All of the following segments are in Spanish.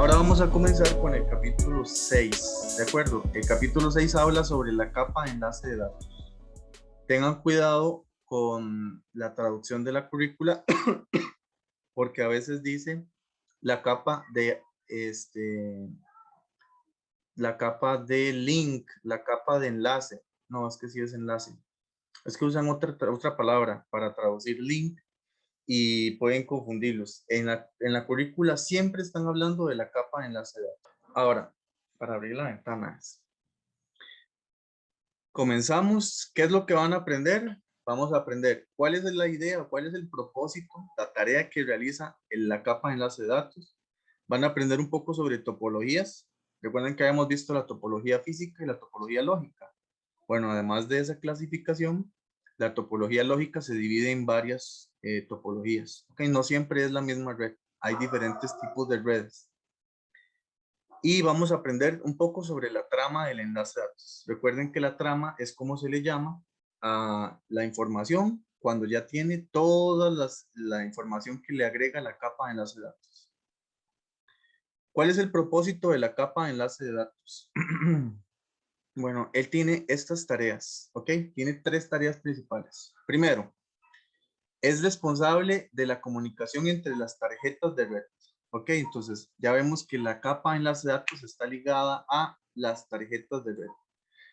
Ahora vamos a comenzar con el capítulo 6, ¿de acuerdo? El capítulo 6 habla sobre la capa de enlace de datos. Tengan cuidado con la traducción de la currícula porque a veces dice la capa de link, la capa de enlace. No, es que sí es enlace. Es que usan otra palabra para traducir link y pueden confundirlos. En la currícula siempre están hablando de la capa de enlace de datos. Ahora, para abrir la ventana. Comenzamos. ¿Qué es lo que van a aprender? Vamos a aprender cuál es la idea, cuál es el propósito, la tarea que realiza la capa de enlace de datos. Van a aprender un poco sobre topologías. Recuerden que habíamos visto la topología física y la topología lógica. Bueno, además de esa clasificación, la topología lógica se divide en varias topologías. Okay, no siempre es la misma red. Hay diferentes tipos de redes. Y vamos a aprender un poco sobre la trama del enlace de datos. Recuerden que la trama es como se le llama a la información cuando ya tiene toda la información que le agrega la capa de enlace de datos. ¿Cuál es el propósito de la capa de enlace de datos? Bueno, él tiene estas tareas, ¿ok? Tiene 3 tareas principales. Primero, es responsable de la comunicación entre las tarjetas de red. Ok, entonces ya vemos que la capa de enlace de datos está ligada a las tarjetas de red.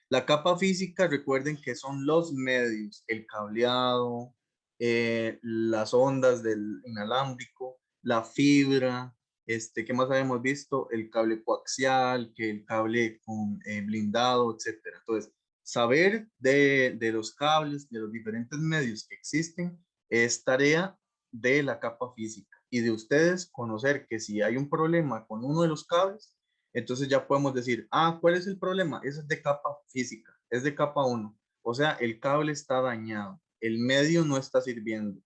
La capa física, recuerden que son los medios, el cableado, las ondas del inalámbrico, la fibra, ¿qué más habíamos visto? El cable coaxial, que el cable con, blindado, etcétera. Entonces, saber de los cables, de los diferentes medios que existen, es tarea de la capa física y de ustedes conocer que si hay un problema con uno de los cables, entonces ya podemos decir, ¿cuál es el problema? Ese es de capa física, es de capa 1. O sea, el cable está dañado, el medio no está sirviendo.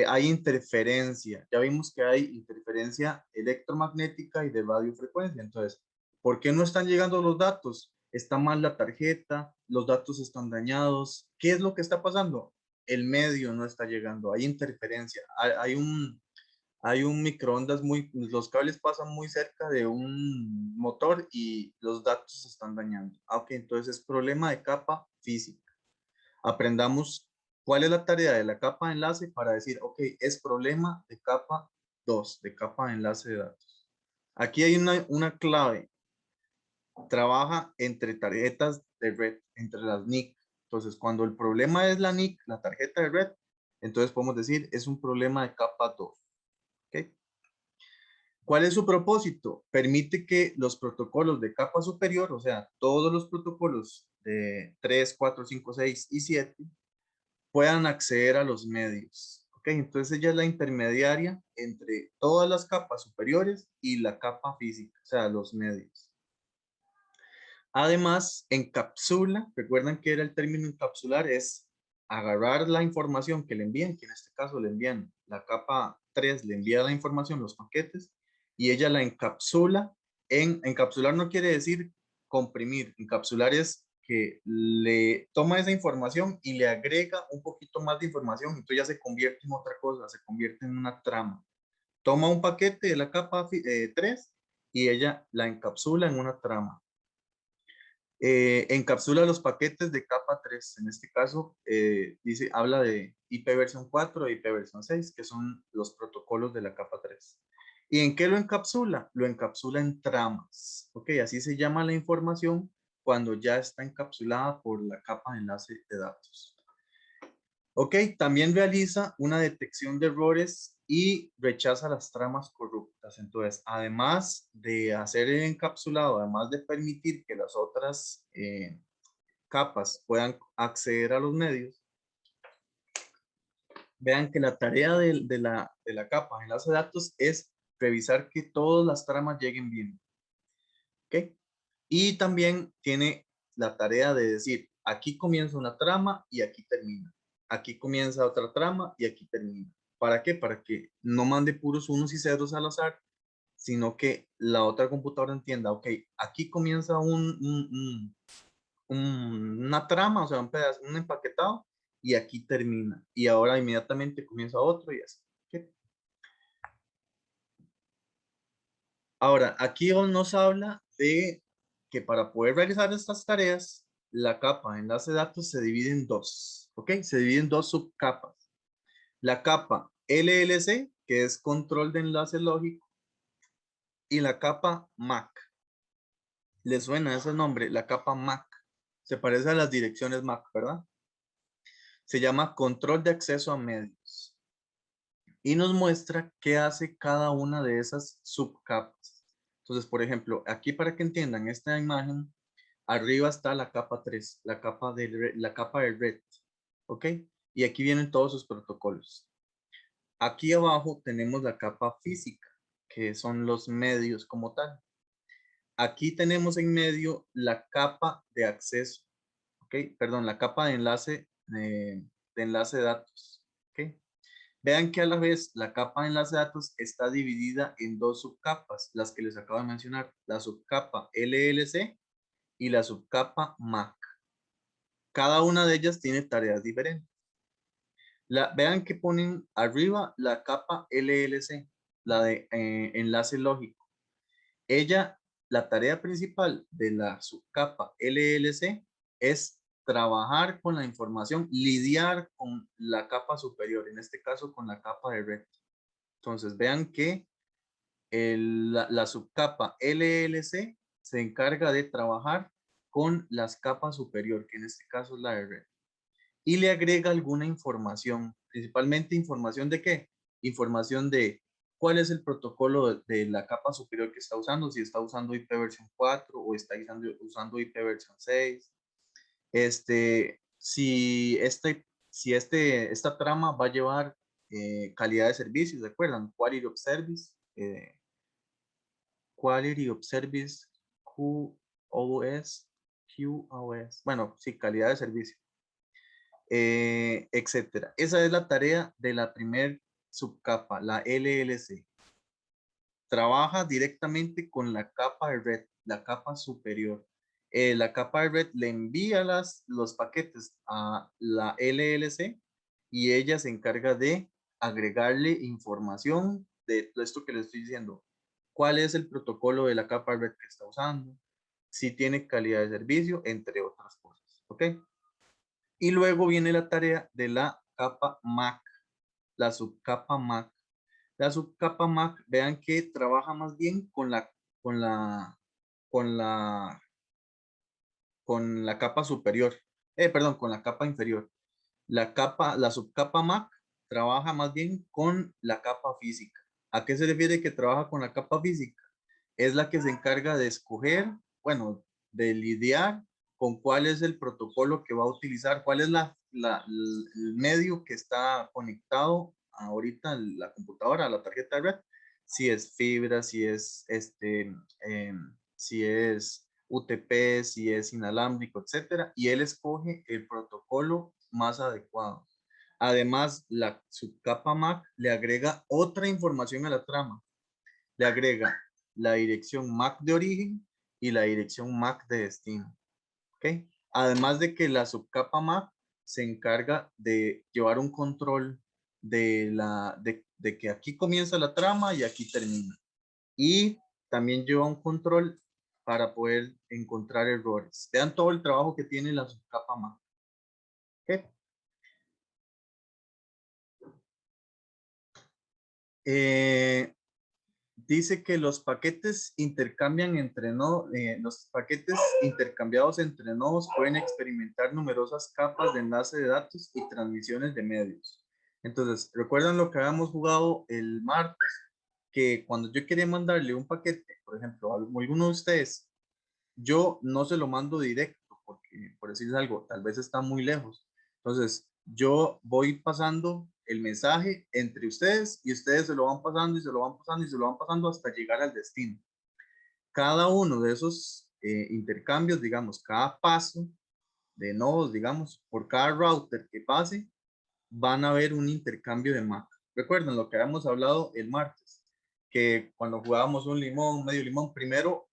Hay interferencia, ya vimos que hay interferencia electromagnética y de radiofrecuencia. Entonces, ¿por qué no están llegando los datos? Está mal la tarjeta, los datos están dañados. ¿Qué es lo que está pasando? El medio no está llegando, hay interferencia, hay un microondas los cables pasan muy cerca de un motor y los datos se están dañando. Ok, entonces es problema de capa física. Aprendamos cuál es la tarea de la capa de enlace para decir, ok, es problema de capa 2, de capa de enlace de datos. Aquí hay una clave. Trabaja entre tarjetas de red, entre las NIC. Entonces, cuando el problema es la NIC, la tarjeta de red, entonces podemos decir, es un problema de capa 2. ¿Ok? ¿Cuál es su propósito? Permite que los protocolos de capa superior, o sea, todos los protocolos de 3, 4, 5, 6 y 7, puedan acceder a los medios. ¿Ok? Entonces ella es la intermediaria entre todas las capas superiores y la capa física, o sea, los medios. Además, encapsula, recuerdan que era el término encapsular, es agarrar la información que le envían, que en este caso le envían la capa 3, le envía la información, los paquetes, y ella la encapsula. Encapsular no quiere decir comprimir, encapsular es que le toma esa información y le agrega un poquito más de información, entonces ya se convierte en otra cosa, se convierte en una trama. Toma un paquete de la capa 3 y ella la encapsula en una trama. Encapsula los paquetes de capa 3. En este caso, habla de IP versión 4 e IP versión 6, que son los protocolos de la capa 3. ¿Y en qué lo encapsula? Lo encapsula en tramas. Ok, así se llama la información cuando ya está encapsulada por la capa de enlace de datos. Ok, también realiza una detección de errores y rechaza las tramas corruptas. Entonces, además de hacer el encapsulado, además de permitir que las otras capas puedan acceder a los medios, vean que la tarea de la capa de enlace de datos es revisar que todas las tramas lleguen bien. Ok, y también tiene la tarea de decir, aquí comienza una trama y aquí termina. Aquí comienza otra trama y aquí termina. ¿Para qué? Para que no mande puros unos y ceros al azar, sino que la otra computadora entienda, ok, aquí comienza una trama, o sea, un pedazo, un empaquetado, y aquí termina. Y ahora inmediatamente comienza otro y así. ¿Okay? Ahora, aquí nos habla de que para poder realizar estas tareas, la capa de enlace de datos se divide en dos, ¿ok? Se divide en dos subcapas. La capa LLC, que es control de enlace lógico, y la capa MAC. ¿Le suena ese nombre? La capa MAC. Se parece a las direcciones MAC, ¿verdad? Se llama control de acceso a medios. Y nos muestra qué hace cada una de esas subcapas. Entonces, por ejemplo, aquí para que entiendan esta imagen, arriba está la capa 3, la capa de red, ¿ok? Y aquí vienen todos sus protocolos. Aquí abajo tenemos la capa física, que son los medios como tal. Aquí tenemos en medio la capa de acceso, ¿ok? Perdón, la capa de enlace de datos, ¿ok? Vean que a la vez la capa de enlace de datos está dividida en dos subcapas, las que les acabo de mencionar, la subcapa LLC y la subcapa MAC. Cada una de ellas tiene tareas diferentes. Vean que ponen arriba la capa LLC, la de enlace lógico. Ella, la tarea principal de la subcapa LLC es trabajar con la información, lidiar con la capa superior, en este caso con la capa de red. Entonces vean que la subcapa LLC se encarga de trabajar con las capas superior, que en este caso es la de red. Y le agrega alguna información, principalmente información de qué? Información de cuál es el protocolo de la capa superior que está usando, si está usando IP versión 4 o está usando IP versión 6. Esta trama va a llevar calidad de servicios, ¿se acuerdan? Quality of Service, QoS. Bueno, sí, calidad de servicio. Etcétera. Esa es la tarea de la primer subcapa, la LLC. Trabaja directamente con la capa de red, la capa superior. La capa de red le envía los paquetes a la LLC y ella se encarga de agregarle información de esto que le estoy diciendo. ¿Cuál es el protocolo de la capa de red que está usando? Si tiene calidad de servicio, entre otras cosas. ¿Ok? Y luego viene la tarea de la capa MAC, la subcapa MAC. La subcapa MAC, vean que trabaja más bien con la, con la, con la capa superior. Perdón, con la capa inferior. La subcapa MAC trabaja más bien con la capa física. ¿A qué se refiere que trabaja con la capa física? Es la que se encarga de escoger, bueno, de lidiar con cuál es el protocolo que va a utilizar, cuál es el medio que está conectado ahorita a la computadora, a la tarjeta de red, si es fibra, si es UTP, si es inalámbrico, etcétera, y él escoge el protocolo más adecuado. Además, la subcapa MAC le agrega otra información a la trama. Le agrega la dirección MAC de origen y la dirección MAC de destino. ¿Ok? Además de que la subcapa MAC se encarga de llevar un control de que aquí comienza la trama y aquí termina. Y también lleva un control para poder encontrar errores. Vean todo el trabajo que tiene la subcapa MAC. ¿Ok? Dice que los paquetes los paquetes intercambiados entre nodos pueden experimentar numerosas capas de enlace de datos y transmisiones de medios. Entonces, ¿recuerdan lo que habíamos jugado el martes? Que cuando yo quería mandarle un paquete, por ejemplo, a alguno de ustedes, yo no se lo mando directo, porque por decirles algo, tal vez está muy lejos. Entonces, yo voy pasando el mensaje entre ustedes y ustedes se lo van pasando y se lo van pasando y se lo van pasando hasta llegar al destino. Cada uno de esos intercambios, digamos, cada paso de nodos, digamos, por cada router que pase, van a haber un intercambio de MAC. Recuerden lo que habíamos hablado el martes, que cuando jugábamos un limón, medio limón, primero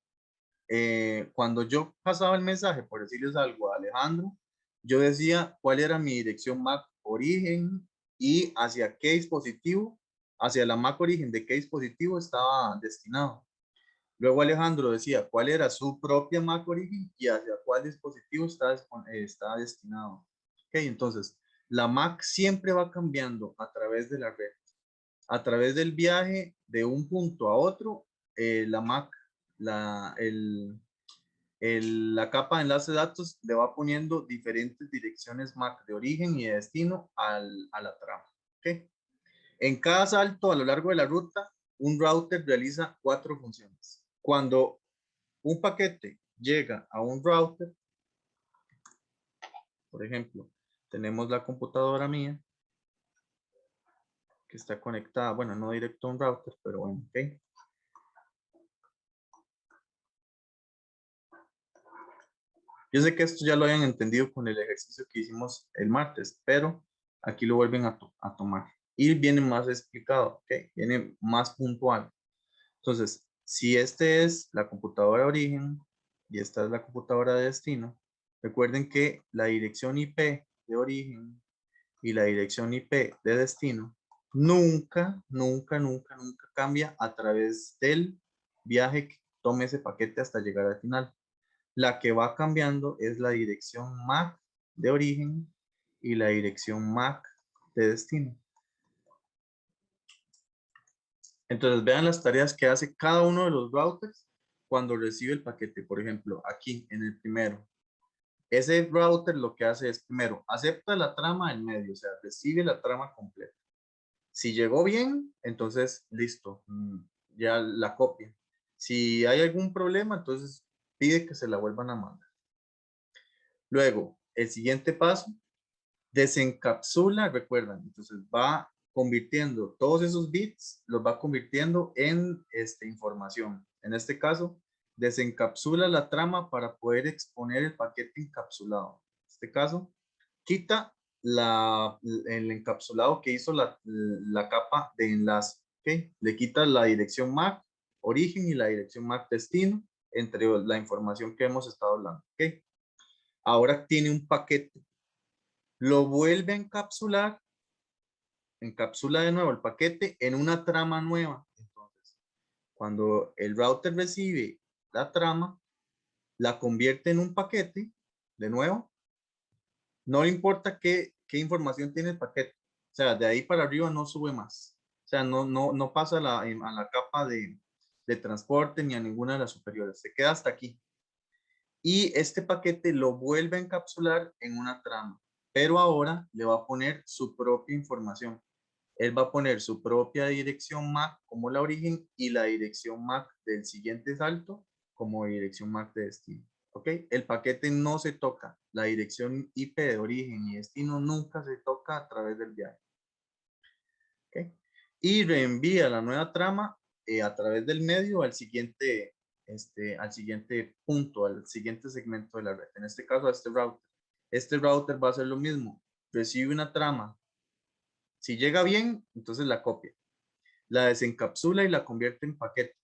cuando yo pasaba el mensaje, por decirles algo a Alejandro, yo decía cuál era mi dirección MAC origen y hacia qué dispositivo, hacia la MAC origen de qué dispositivo estaba destinado. Luego Alejandro decía cuál era su propia MAC origen y hacia cuál dispositivo está destinado. Ok, entonces la MAC siempre va cambiando a través de la red. A través del viaje de un punto a otro, la MAC, la capa de enlace de datos le va poniendo diferentes direcciones MAC de origen y de destino a la trama. ¿Okay? En cada salto a lo largo de la ruta, un router realiza 4 funciones. Cuando un paquete llega a un router, por ejemplo, tenemos la computadora mía que está conectada, bueno, no directo a un router, pero bueno, ok. Yo sé que esto ya lo habían entendido con el ejercicio que hicimos el martes, pero aquí lo vuelven a tomar. Y viene más explicado, ¿ok? Viene más puntual. Entonces, si este es la computadora origen y esta es la computadora de destino, recuerden que la dirección IP de origen y la dirección IP de destino nunca, nunca, nunca, nunca cambia a través del viaje que tome ese paquete hasta llegar al final. La que va cambiando es la dirección MAC de origen y la dirección MAC de destino. Entonces vean las tareas que hace cada uno de los routers cuando recibe el paquete. Por ejemplo, aquí en el primero. Ese router lo que hace es primero, acepta la trama en medio, o sea, recibe la trama completa. Si llegó bien, entonces listo, ya la copia. Si hay algún problema, entonces pide que se la vuelvan a mandar. Luego, el siguiente paso, desencapsula, recuerdan, entonces va convirtiendo todos esos bits, los va convirtiendo en información. En este caso, desencapsula la trama para poder exponer el paquete encapsulado. En este caso, quita el encapsulado que hizo la capa de enlace. ¿Okay? Le quita la dirección MAC origen y la dirección MAC destino, entre la información que hemos estado hablando. ¿Okay? Ahora tiene un paquete. Lo vuelve a encapsula de nuevo el paquete en una trama nueva. Entonces, cuando el router recibe la trama, la convierte en un paquete, de nuevo, no le importa qué información tiene el paquete. O sea, de ahí para arriba no sube más. O sea, no pasa a la capa de transporte ni a ninguna de las superiores. Se queda hasta aquí. Y este paquete lo vuelve a encapsular en una trama, pero ahora le va a poner su propia información. Él va a poner su propia dirección MAC como la origen y la dirección MAC del siguiente salto como dirección MAC de destino. ¿Ok? El paquete no se toca. La dirección IP de origen y destino nunca se toca a través del viaje. ¿Ok? Y reenvía la nueva trama a través del medio al siguiente punto, al siguiente segmento de la red. En este caso, a este router. Este router va a hacer lo mismo. Recibe una trama. Si llega bien, entonces la copia. La desencapsula y la convierte en paquete.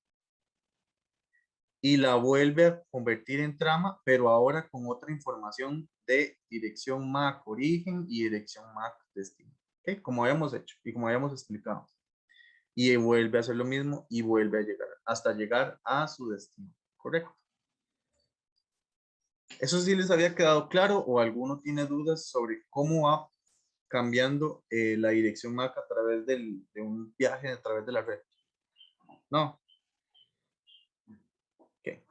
Y la vuelve a convertir en trama, pero ahora con otra información de dirección MAC origen y dirección MAC destino. ¿Okay? Como habíamos hecho y como habíamos explicado. Y vuelve a hacer lo mismo y vuelve a llegar hasta llegar a su destino. Correcto. ¿Eso sí les había quedado claro o alguno tiene dudas sobre cómo va cambiando la dirección MAC a través de un viaje a través de la red? No. Ok.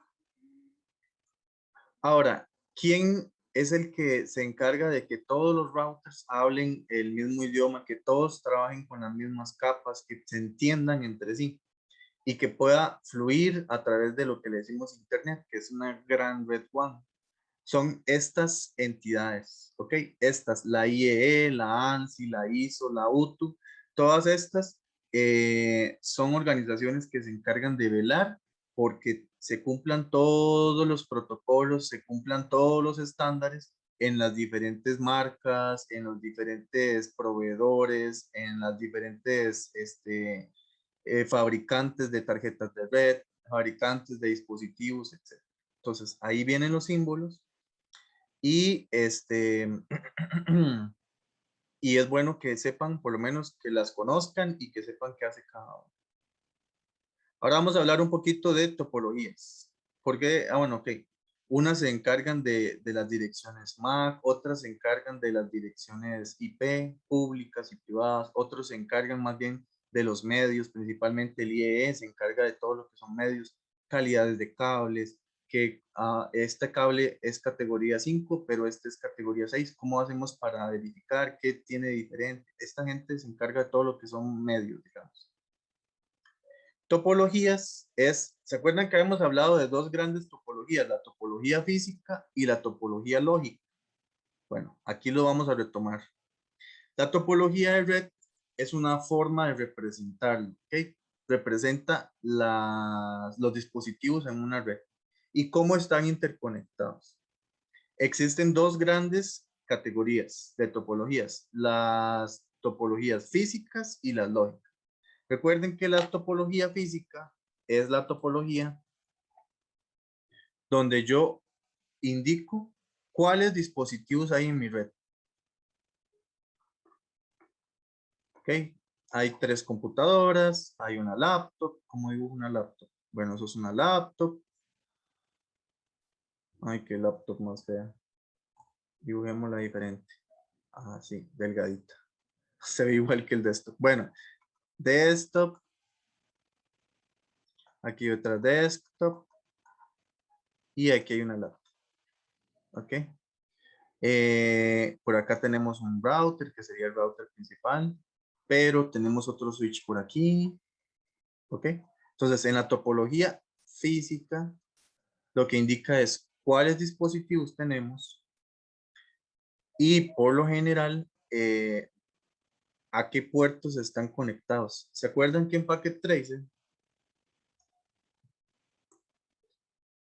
Ahora, ¿quién es el que se encarga de que todos los routers hablen el mismo idioma, que todos trabajen con las mismas capas, que se entiendan entre sí y que pueda fluir a través de lo que le decimos Internet, que es una gran red WAN? Son estas entidades, ¿ok? Estas, la IEE, la ANSI, la ISO, la UTU, todas estas son organizaciones que se encargan de velar porque se cumplan todos los protocolos, se cumplan todos los estándares en las diferentes marcas, en los diferentes proveedores, en las diferentes fabricantes de tarjetas de red, fabricantes de dispositivos, etc. Entonces, ahí vienen los símbolos y y es bueno que sepan, por lo menos que las conozcan y que sepan qué hace cada uno. Ahora vamos a hablar un poquito de topologías. Porque, bueno, ok. Unas se encargan de las direcciones MAC, otras se encargan de las direcciones IP, públicas y privadas, otros se encargan más bien de los medios, principalmente el IEE se encarga de todo lo que son medios, calidades de cables, que este cable es categoría 5, pero este es categoría 6. ¿Cómo hacemos para verificar qué tiene diferente? Esta gente se encarga de todo lo que son medios, digamos. Topologías ¿se acuerdan que habíamos hablado de dos grandes topologías, la topología física y la topología lógica? Bueno, aquí lo vamos a retomar. La topología de red es una forma de representarlo, ¿ok? Representa los dispositivos en una red y cómo están interconectados. Existen dos grandes categorías de topologías, las topologías físicas y las lógicas. Recuerden que la topología física es la topología donde yo indico cuáles dispositivos hay en mi red. ¿Ok? Hay 3 computadoras, hay una laptop. ¿Cómo dibujo una laptop? Bueno, eso es una laptop. Ay, qué laptop más fea. Dibujémosla diferente. Ah, sí, delgadita. Se ve igual que el desktop. Bueno, desktop. Aquí otra desktop. Y aquí hay una laptop. ¿Ok? Por acá tenemos un router, que sería el router principal. Pero tenemos otro switch por aquí. ¿Ok? Entonces, en la topología física, lo que indica es cuáles dispositivos tenemos y por lo general a qué puertos están conectados. ¿Se acuerdan que en Packet Tracer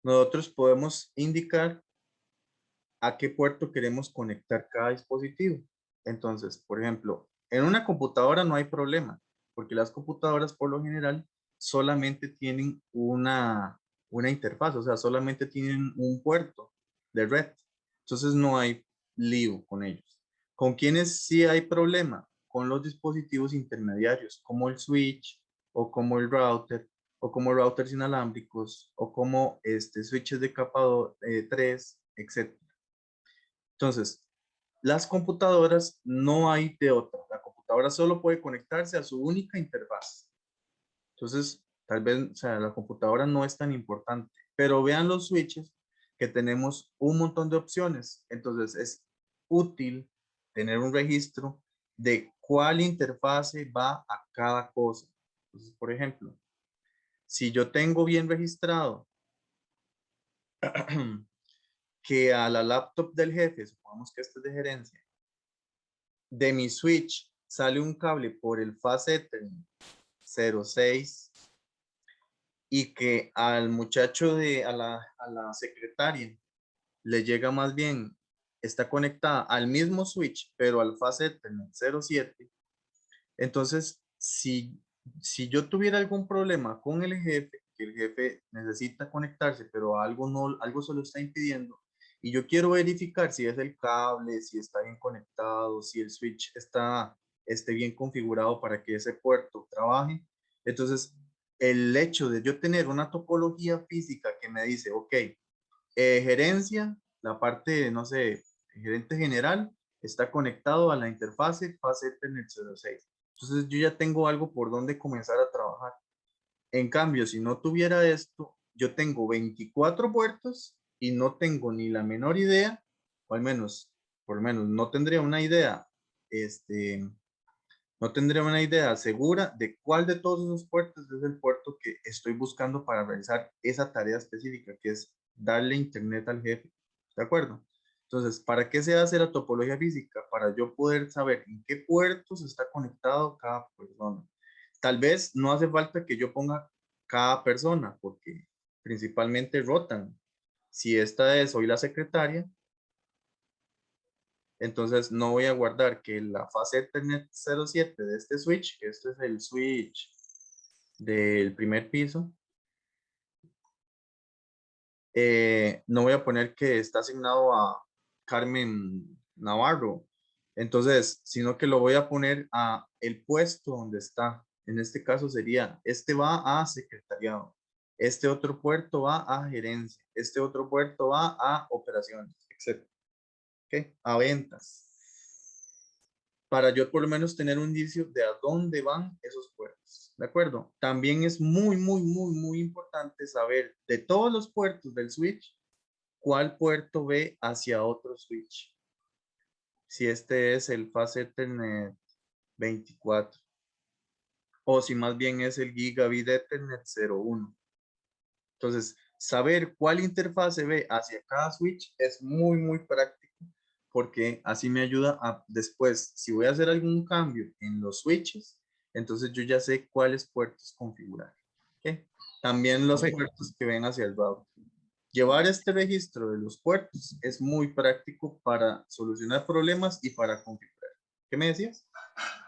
nosotros podemos indicar a qué puerto queremos conectar cada dispositivo? Entonces, por ejemplo, en una computadora no hay problema, porque las computadoras por lo general solamente tienen una interfaz, o sea, solamente tienen un puerto de red. Entonces no hay lío con ellos. ¿Con quiénes sí hay problema? Con los dispositivos intermediarios, como el switch o como el router o como routers inalámbricos o como switches de capa 3, etc. Entonces, las computadoras no hay de otra. La computadora solo puede conectarse a su única interfaz. Entonces, tal vez, o sea, la computadora no es tan importante, pero vean los switches que tenemos un montón de opciones. Entonces, es útil tener un registro de cuál interfase va a cada cosa. Entonces, por ejemplo, si yo tengo bien registrado que a la laptop del jefe, supongamos que este es de gerencia, de mi switch sale un cable por el fast Ethernet 06 y que al muchacho a la secretaria le llega más bien, está conectada al mismo switch, pero al fast Ethernet 07. Entonces, si yo tuviera algún problema con el jefe, que el jefe necesita conectarse, pero algo no, algo se lo está impidiendo, y yo quiero verificar si es el cable, si está bien conectado, si el switch esté bien configurado para que ese puerto trabaje. Entonces, el hecho de yo tener una topología física que me dice, ok, gerencia, la parte, no sé, gerente general, está conectado a la interfase fase Ethernet 06. Entonces yo ya tengo algo por donde comenzar a trabajar. En cambio, si no tuviera esto, yo tengo 24 puertos y no tengo ni la menor idea, o al menos, por lo menos, no tendría una idea, no tendría una idea segura de cuál de todos esos puertos es el puerto que estoy buscando para realizar esa tarea específica, que es darle internet al jefe. ¿De acuerdo? Entonces, ¿para qué se hace la topología física? Para yo poder saber en qué puertos está conectado cada persona. Tal vez no hace falta que yo ponga cada persona, porque principalmente rotan. Si esta es hoy la secretaria, entonces no voy a guardar que la fase Ethernet 07 de este switch, que este es el switch del primer piso, no voy a poner que está asignado a Carmen Navarro. Entonces, sino que lo voy a poner a el puesto donde está. En este caso sería, este va a secretariado, este otro puerto va a gerencia, este otro puerto va a operaciones, etc. ¿Ok? A ventas. Para yo por lo menos tener un indicio de a dónde van esos puertos. ¿De acuerdo? También es muy importante saber de todos los puertos del switch, cuál puerto ve hacia otro switch. Si este es el Fast Ethernet 24 o si más bien es el Gigabit Ethernet 01. Entonces, saber cuál interfase ve hacia cada switch es muy práctico porque así me ayuda a después, si voy a hacer algún cambio en los switches, entonces yo ya sé cuáles puertos configurar. ¿Okay? También los Profe, puertos que ven hacia el router. Llevar este registro de los puertos es muy práctico para solucionar problemas y para configurar. ¿Qué me decías?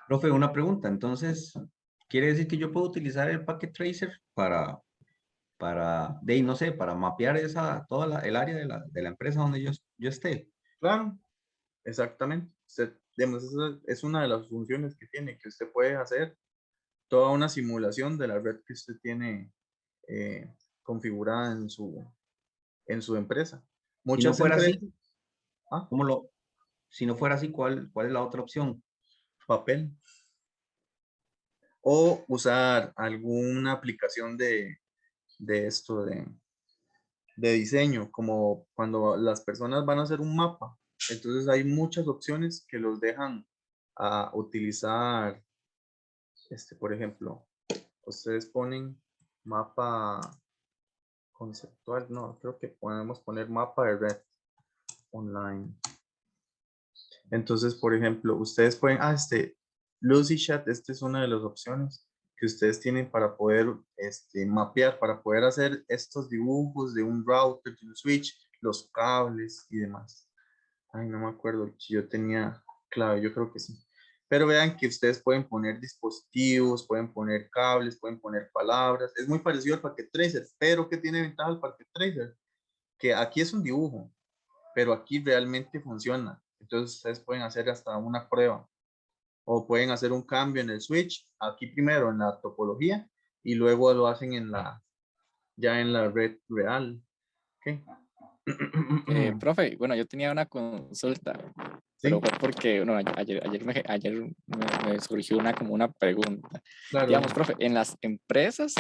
profe, una pregunta. Entonces, ¿quiere decir que yo puedo utilizar el Packet Tracer no sé, para mapear el área de la empresa donde yo esté? Claro, exactamente. Usted, digamos, esa es una de las funciones que tiene, que usted puede hacer toda una simulación de la red que usted tiene configurada en su empresa. Si no Muchas fuera empresas, así, ah, si no fuera así, ¿cuál es la otra opción? papel, o usar alguna aplicación de esto, de diseño, como cuando las personas van a hacer un mapa. Entonces hay muchas opciones que los dejan a utilizar, por ejemplo, ustedes ponen mapa conceptual, no, creo que podemos poner mapa de red online. Entonces, por ejemplo, ustedes pueden, LucyChat, esta es una de las opciones que ustedes tienen para poder mapear, para poder hacer estos dibujos de un router, de un switch, los cables y demás. Ay, no me acuerdo si yo tenía clave, yo creo que sí. Pero vean que ustedes pueden poner dispositivos, pueden poner cables, pueden poner palabras. Es muy parecido al Packet Tracer, pero ¿qué tiene ventaja el Packet Tracer? Que aquí es un dibujo, pero aquí realmente funciona. Entonces ustedes pueden hacer hasta una prueba o pueden hacer un cambio en el switch, aquí primero en la topología y luego lo hacen ya en la red real. ¿Okay? Profe, bueno, yo tenía una consulta, pero Sí, fue porque, bueno, ayer me surgió como una pregunta. claro. Digamos, profe, en las empresas,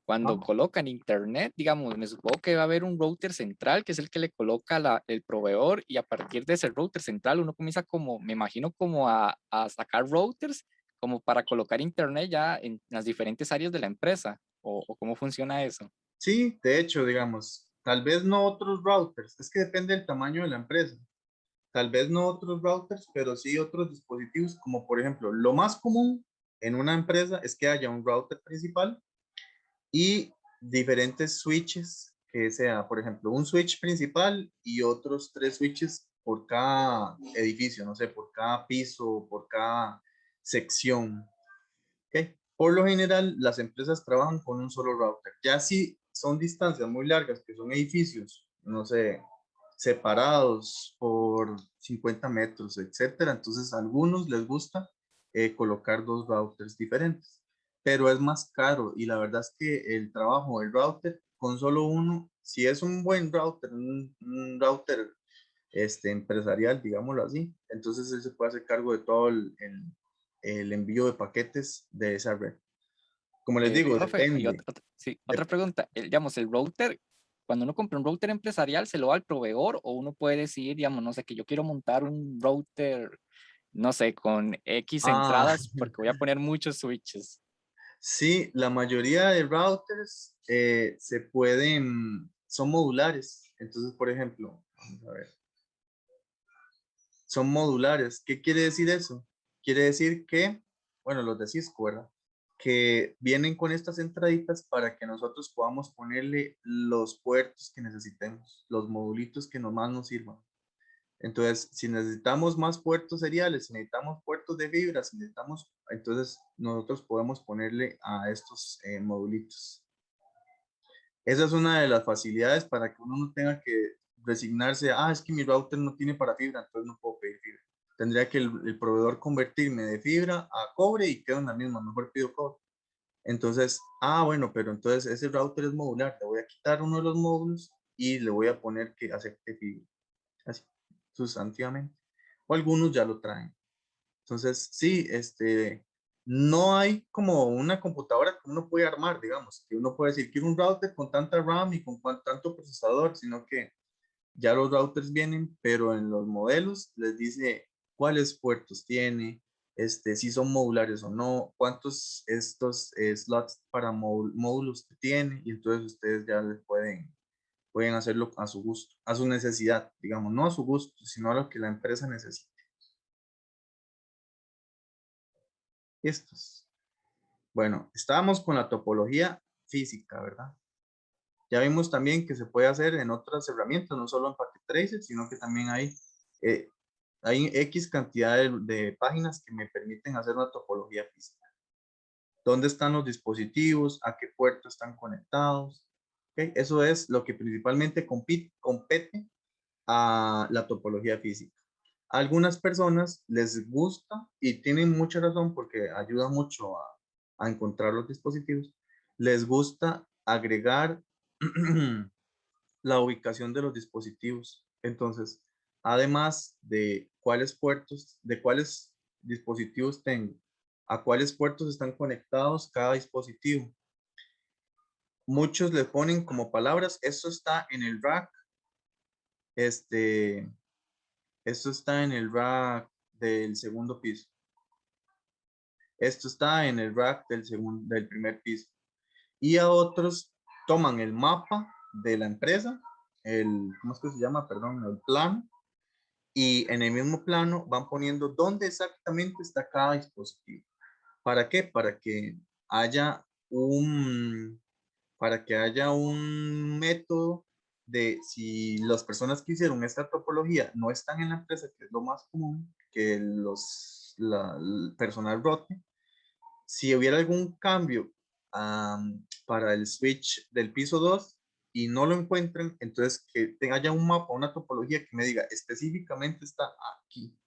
cuando Ah, colocan internet, digamos, me supongo que va a haber un router central, que es el que le coloca el proveedor, y a partir de ese router central uno comienza como, me imagino, como a sacar routers, como para colocar internet ya en las diferentes áreas de la empresa, o cómo funciona eso. sí, de hecho, digamos, tal vez no otros routers, es que depende del tamaño de la empresa. Tal vez no otros routers, pero sí otros dispositivos, como por ejemplo, lo más común en una empresa es que haya un router principal y diferentes switches, que sea, por ejemplo, un switch principal y otros 3 switches por cada edificio, no sé, por cada piso, por cada sección. ¿Okay? Por lo general, las empresas trabajan con un solo router. Ya si son distancias muy largas, que son edificios, no sé, separados por 50 metros, etcétera, entonces a algunos les gusta colocar 2 routers diferentes, pero es más caro y la verdad es que el trabajo del router con solo uno, si es un buen router, un router empresarial, digámoslo así, entonces él se puede hacer cargo de todo el envío de paquetes de esa red. Como les digo, Profe, y depende. sí, otra pregunta, digamos, el router, cuando uno compra un router empresarial, ¿se lo da al proveedor o uno puede decir, digamos, no sé, que yo quiero montar un router, no sé, con X Ah, entradas porque voy a poner muchos switches? sí, la mayoría de routers se pueden, son modulares. Entonces, por ejemplo, vamos a ver, son modulares. ¿Qué quiere decir eso? Quiere decir que, bueno, los de Cisco, ¿verdad? Que vienen con estas entraditas para que nosotros podamos ponerle los puertos que necesitemos, los modulitos que más nos sirvan. Entonces, si necesitamos más puertos seriales, si necesitamos puertos de fibra, si necesitamos, entonces nosotros podemos ponerle a estos modulitos. Esa es una de las facilidades para que uno no tenga que resignarse, es que mi router no tiene para fibra, entonces no puedo pedir fibra. Tendría que el proveedor convertirme de fibra a cobre y quedo en la misma, mejor pido cobre. Entonces, bueno, pero entonces ese router es modular. Le voy a quitar uno de los módulos y le voy a poner que acepte fibra. Así, sustantivamente. O algunos ya lo traen. Entonces, sí, no hay como una computadora que uno puede armar, digamos, que uno puede decir, quiero un router con tanta RAM y con tanto procesador, sino que ya los routers vienen, pero en los modelos les dice cuáles puertos tiene, si son modulares o no, cuántos estos slots para módulos que tiene, y entonces ustedes ya les pueden hacerlo a su gusto, a su necesidad, digamos, no a su gusto, sino a lo que la empresa necesite. Estos. Bueno, estábamos con la topología física, ¿verdad? Ya vimos también que se puede hacer en otras herramientas, no solo en Packet Tracer, sino que también hay X cantidad de páginas que me permiten hacer una topología física. ¿Dónde están los dispositivos? ¿A qué puerto están conectados? ¿Okay? Eso es lo que principalmente compete a la topología física. A algunas personas les gusta y tienen mucha razón porque ayuda mucho a encontrar los dispositivos. Les gusta agregar la ubicación de los dispositivos. Entonces, además de cuáles puertos, de cuáles dispositivos tengo, a cuáles puertos están conectados cada dispositivo. Muchos le ponen como palabras, esto está en el rack, esto está en el rack del segundo piso. Esto está en el rack del primer piso. Y a otros toman el mapa de la empresa, ¿cómo es que se llama? Perdón, el plano. Y en el mismo plano van poniendo dónde exactamente está cada dispositivo. ¿Para qué? Para que haya un método de si las personas que hicieron esta topología no están en la empresa, que es lo más común, que el personal rote, si hubiera algún cambio para el switch del piso 2 y no lo encuentran, entonces que haya un mapa, una topología que me diga específicamente está aquí,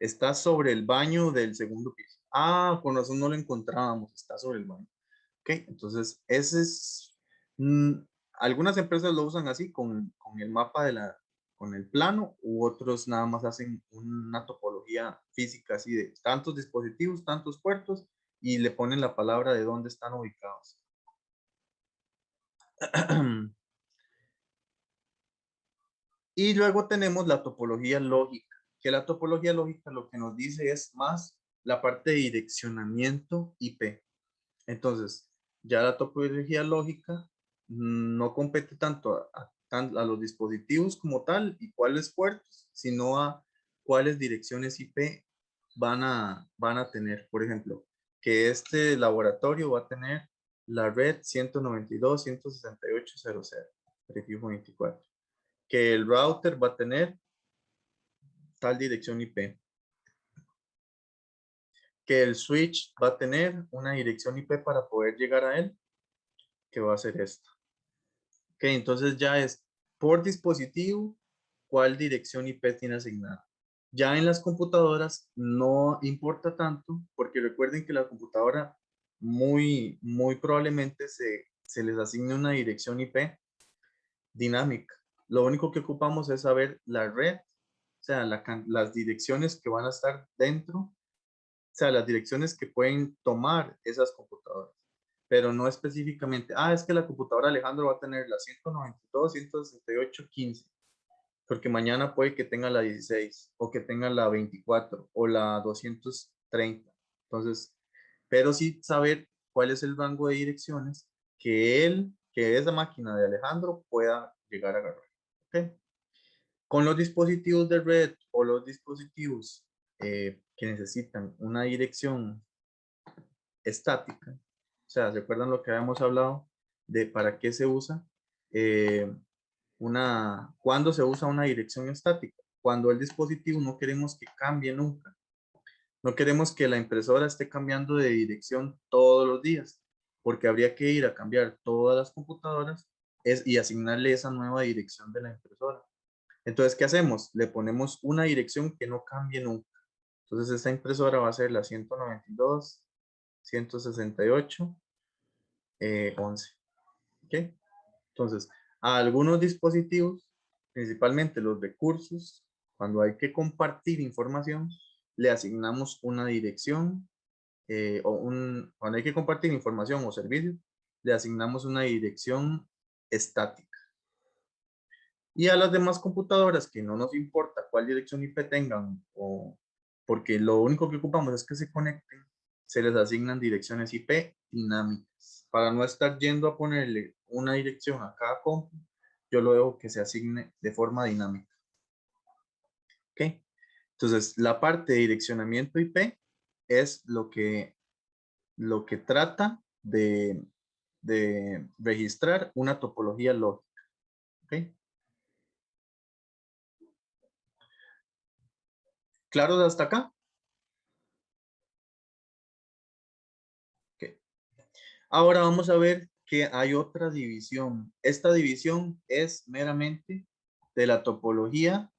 está sobre el baño del segundo piso. Con razón no lo encontrábamos, está sobre el baño. Ok, entonces ese es, algunas empresas lo usan así con el mapa con el plano, u otros nada más hacen una topología física así de tantos dispositivos, tantos puertos, y le ponen la palabra de dónde están ubicados. Y luego tenemos la topología lógica, que la topología lógica lo que nos dice es más la parte de direccionamiento IP. Entonces, ya la topología lógica no compete tanto a los dispositivos como tal y cuáles puertos, sino a cuáles direcciones IP van a tener. Por ejemplo, que este laboratorio va a tener la red 192.168.0.0, prefijo 24. Que el router va a tener tal dirección IP. Que el switch va a tener una dirección IP para poder llegar a él, que va a ser esta. Ok, entonces ya es por dispositivo cuál dirección IP tiene asignada. Ya en las computadoras no importa tanto porque recuerden que la computadora muy probablemente se les asigne una dirección IP dinámica. Lo único que ocupamos es saber la red, o sea, las direcciones que van a estar dentro, o sea, las direcciones que pueden tomar esas computadoras, pero no específicamente, es que la computadora Alejandro va a tener la 192.168.15, porque mañana puede que tenga la 16 o que tenga la 24 o la 230. Entonces, pero sí saber cuál es el rango de direcciones que esa máquina de Alejandro pueda llegar a agarrar. ¿Okay? Con los dispositivos de red o los dispositivos que necesitan una dirección estática, o sea, ¿recuerdan lo que habíamos hablado de para qué se usa? ¿Cuándo se usa una dirección estática? Cuando el dispositivo no queremos que cambie nunca. No queremos que la impresora esté cambiando de dirección todos los días, porque habría que ir a cambiar todas las computadoras y asignarle esa nueva dirección de la impresora. Entonces, ¿qué hacemos? Le ponemos una dirección que no cambie nunca. Entonces, esta impresora va a ser la 192.168 11. ¿Ok? Entonces, a algunos dispositivos, principalmente los recursos, cuando hay que compartir información, le asignamos una dirección cuando hay que compartir información o servicios, le asignamos una dirección estática. Y a las demás computadoras que no nos importa cuál dirección IP tengan, o porque lo único que ocupamos es que se conecten, se les asignan direcciones IP dinámicas. Para no estar yendo a ponerle una dirección a cada compu, yo lo dejo que se asigne de forma dinámica. ¿Ok? Entonces, la parte de direccionamiento IP es lo que trata de registrar una topología lógica. ¿Ok? ¿Claro de hasta acá? Okay. Ahora vamos a ver que hay otra división. Esta división es meramente de la topología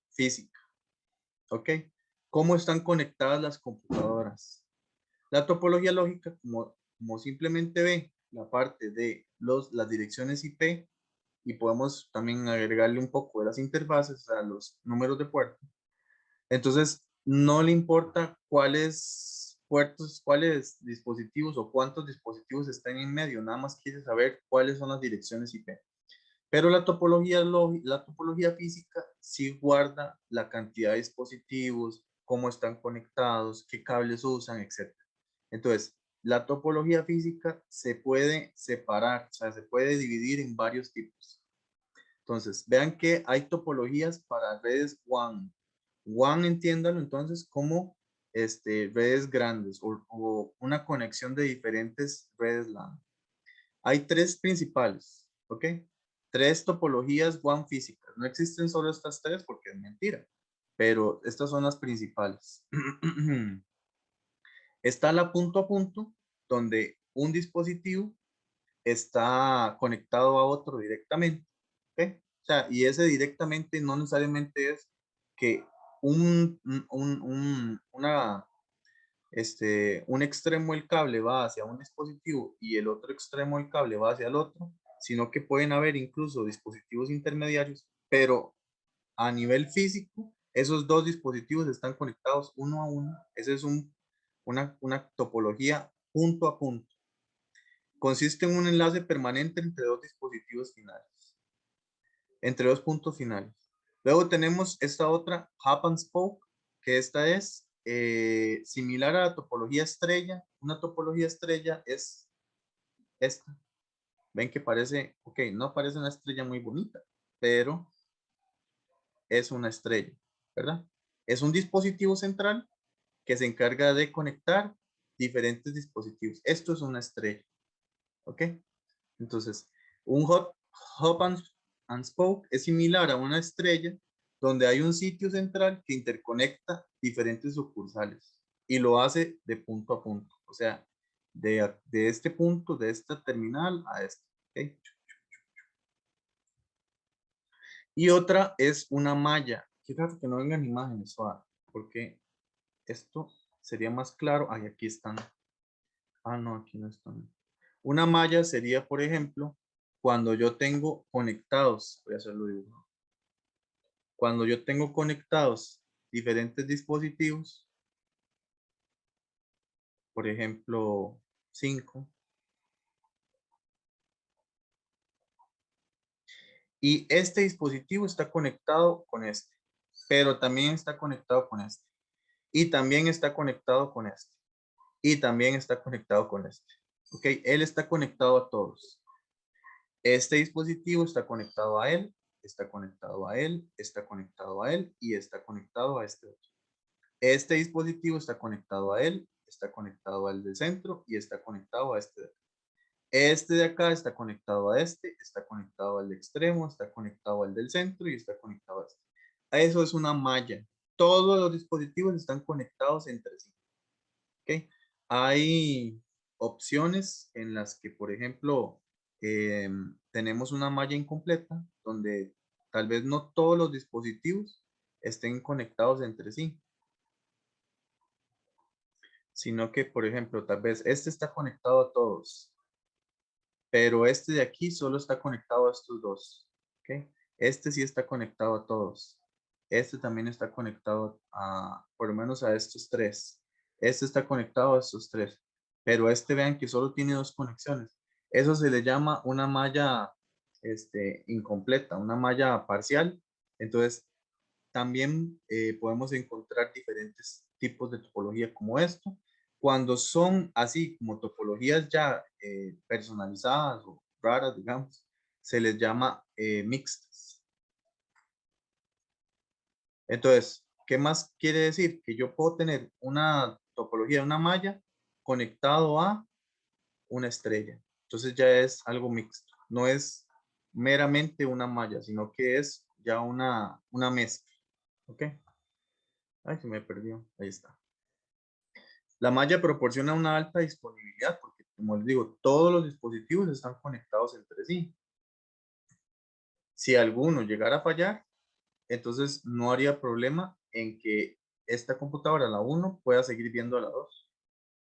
física. ¿Ok? ¿Cómo están conectadas las computadoras? La topología lógica, como simplemente ve la parte de las direcciones IP, y podemos también agregarle un poco de las interfaces a los números de puerto. Entonces, no le importa cuáles puertos, cuáles dispositivos o cuántos dispositivos están en medio, nada más quiere saber cuáles son las direcciones IP. Pero la topología física sí guarda la cantidad de dispositivos, cómo están conectados, qué cables usan, etc. Entonces, la topología física se puede separar, o sea, se puede dividir en varios tipos. Entonces, vean que hay topologías para redes WAN. WAN, entiéndalo entonces como redes grandes o una conexión de diferentes redes LAN. Hay tres principales, ¿ok? Tres topologías WAN físicas. No existen solo estas tres porque es mentira, pero estas son las principales. Está la punto a punto, donde un dispositivo está conectado a otro directamente. ¿Ok? O sea, y ese directamente no necesariamente es que un extremo del cable va hacia un dispositivo y el otro extremo del cable va hacia el otro, sino que pueden haber incluso dispositivos intermediarios, pero a nivel físico, esos dos dispositivos están conectados uno a uno. Esa es una topología punto a punto. Consiste en un enlace permanente entre dos dispositivos finales, entre dos puntos finales. Luego tenemos esta otra, hub and spoke, que esta es similar a la topología estrella. Una topología estrella es esta. Ven que parece, ok, no parece una estrella muy bonita, pero es una estrella, ¿verdad? Es un dispositivo central que se encarga de conectar diferentes dispositivos. Esto es una estrella, ¿ok? Entonces, un hub and spoke es similar a una estrella donde hay un sitio central que interconecta diferentes sucursales y lo hace de punto a punto. O sea, de este punto, de esta terminal a este. ¿Okay? Y otra es una malla. Fíjate que no vengan imágenes, porque esto sería más claro. Ay, aquí están. Ah, no, aquí no están. Una malla sería, por ejemplo, cuando yo tengo conectados, voy a hacerlo dibujo. Cuando yo tengo conectados diferentes dispositivos, por ejemplo, 5, y este dispositivo está conectado con este, pero también está conectado con este, y también está conectado con este, y también está conectado con este. Ok, él está conectado a todos. Este dispositivo está conectado a él, está conectado a él, está conectado a él y está conectado a este otro. Este dispositivo está conectado a él, está conectado al del centro y está conectado a este de acá. Este de acá está conectado a este, está conectado al extremo, está conectado al del centro y está conectado a este. Eso es una malla. Todos los dispositivos están conectados entre sí. ¿Okay? Hay opciones en las que, por ejemplo, tenemos una malla incompleta donde tal vez no todos los dispositivos estén conectados entre sí. sino que, por ejemplo, tal vez este está conectado a todos, pero este de aquí solo está conectado a estos dos. ¿Ok? Este sí está conectado a todos. Este también está conectado a, por lo menos a estos tres. Este está conectado a estos tres. Pero este vean que solo tiene dos conexiones. Eso se le llama una malla incompleta, una malla parcial. Entonces, también podemos encontrar diferentes tipos de topología como esto. Cuando son así como topologías ya personalizadas o raras, digamos, se les llama mixtas. Entonces, ¿qué más quiere decir? Que yo puedo tener una topología, una malla conectado a una estrella. Entonces ya es algo mixto. No es meramente una malla, sino que es ya una mezcla. ¿Ok? Ay, se me perdió. Ahí está. La malla proporciona una alta disponibilidad porque, como les digo, todos los dispositivos están conectados entre sí. Si alguno llegara a fallar, entonces no haría problema en que esta computadora, la 1, pueda seguir viendo a la 2.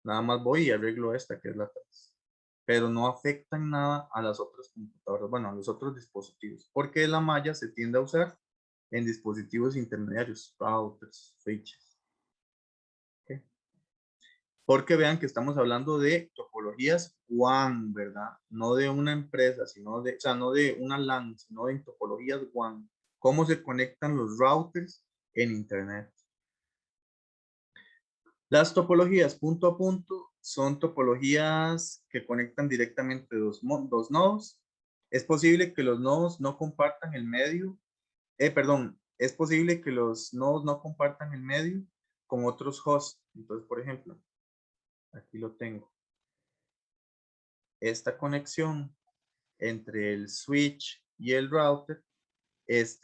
Nada más voy y arreglo esta, que es la 3. Pero no afecta en nada a las otras computadoras, bueno, a los otros dispositivos, porque la malla se tiende a usar en dispositivos intermediarios, routers, switches. ¿Okay? Porque vean que estamos hablando de topologías WAN, ¿verdad? No de una empresa, sino de, o sea, no de una LAN, sino de topologías WAN. ¿Cómo se conectan los routers en Internet? Las topologías punto a punto son topologías que conectan directamente dos nodos. Es posible que los nodos no compartan el medio, perdón, es posible que los nodos no compartan el medio con otros hosts. Entonces, por ejemplo, aquí lo tengo. Esta conexión entre el switch y el router, es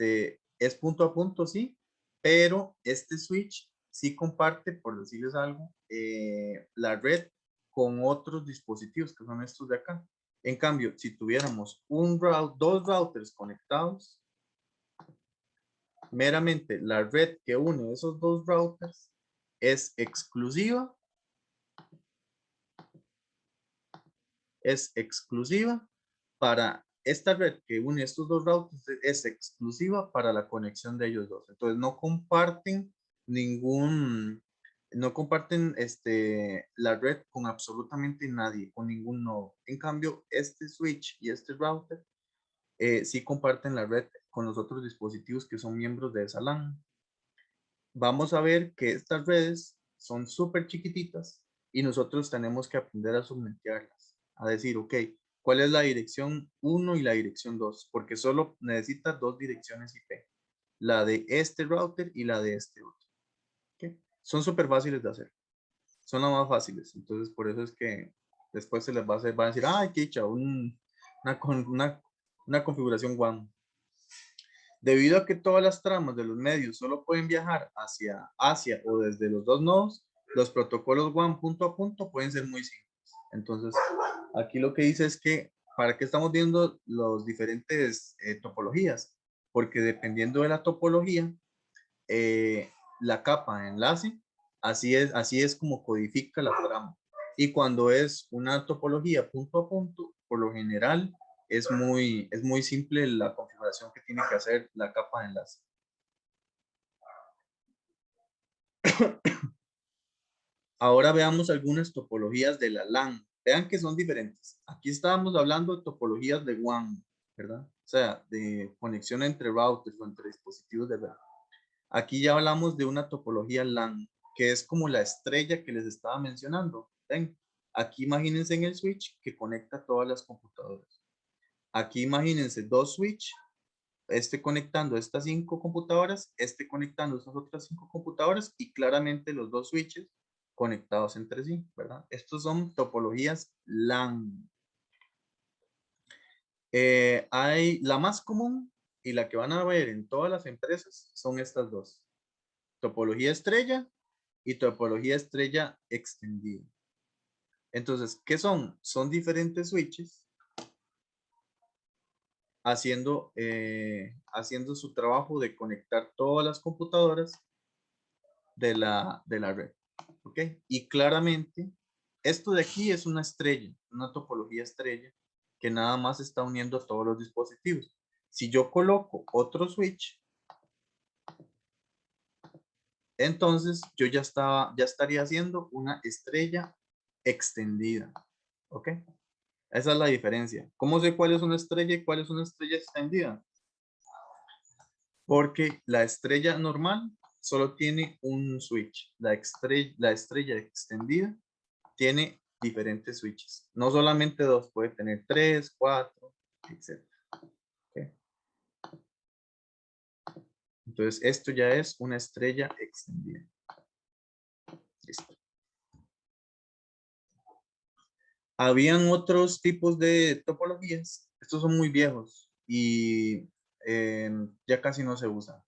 punto a punto, sí, pero este switch sí comparte, por decirles algo, la red con otros dispositivos que son estos de acá. En cambio, si tuviéramos dos routers conectados, meramente la red que une esos dos routers es exclusiva para esta red que une estos dos routers, es exclusiva para la conexión de ellos dos. Entonces no comparten la red con absolutamente nadie, con ningún nodo. En cambio, este switch y este router sí comparten la red con los otros dispositivos que son miembros de esa LAN. Vamos a ver que estas redes son súper chiquititas y nosotros tenemos que aprender a segmentarlas, a decir, ok, ¿cuál es la dirección 1 y la dirección 2? Porque solo necesita dos direcciones IP, la de este router y la de este otro. ¿Okay? Son súper fáciles de hacer, son las más fáciles, entonces por eso es que después se les va a decir, ay, qué hecha, una configuración WAN. Debido a que todas las tramas de los medios solo pueden viajar hacia o desde los dos nodos, los protocolos WAN punto a punto pueden ser muy simples. Entonces, aquí lo que dice es que, ¿para qué estamos viendo los diferentes topologías? Porque dependiendo de la topología, la capa de enlace, así es como codifica la trama. Y cuando es una topología punto a punto, por lo general, es muy simple la configuración que tiene que hacer la capa de enlace. Ahora veamos algunas topologías de la LAN. Vean que son diferentes. Aquí estábamos hablando de topologías de WAN, ¿verdad? O sea, de conexión entre routers o entre dispositivos de red. Aquí ya hablamos de una topología LAN, que es como la estrella que les estaba mencionando. ¿Ven? Aquí imagínense en el switch que conecta todas las computadoras. Aquí imagínense dos switch, conectando estas 5 computadoras, conectando estas otras 5 computadoras y claramente los dos switches conectados entre sí, ¿verdad? Estos son topologías LAN. Hay la más común y la que van a ver en todas las empresas son estas dos. Topología estrella y topología estrella extendida. Entonces, ¿qué son? Son diferentes switches haciendo su trabajo de conectar todas las computadoras de la red. ¿ok? Y claramente, esto de aquí es una estrella, una topología estrella, que nada más está uniendo a todos los dispositivos. Si yo coloco otro switch, entonces yo ya estaría haciendo una estrella extendida, ¿ok? Esa es la diferencia. ¿Cómo sé cuál es una estrella y cuál es una estrella extendida? Porque la estrella normal solo tiene un switch. La estrella extendida tiene diferentes switches. No solamente dos, puede tener 3, 4, etc. ¿Ok? Entonces, esto ya es una estrella extendida. Listo. Habían otros tipos de topologías. Estos son muy viejos y ya casi no se usan.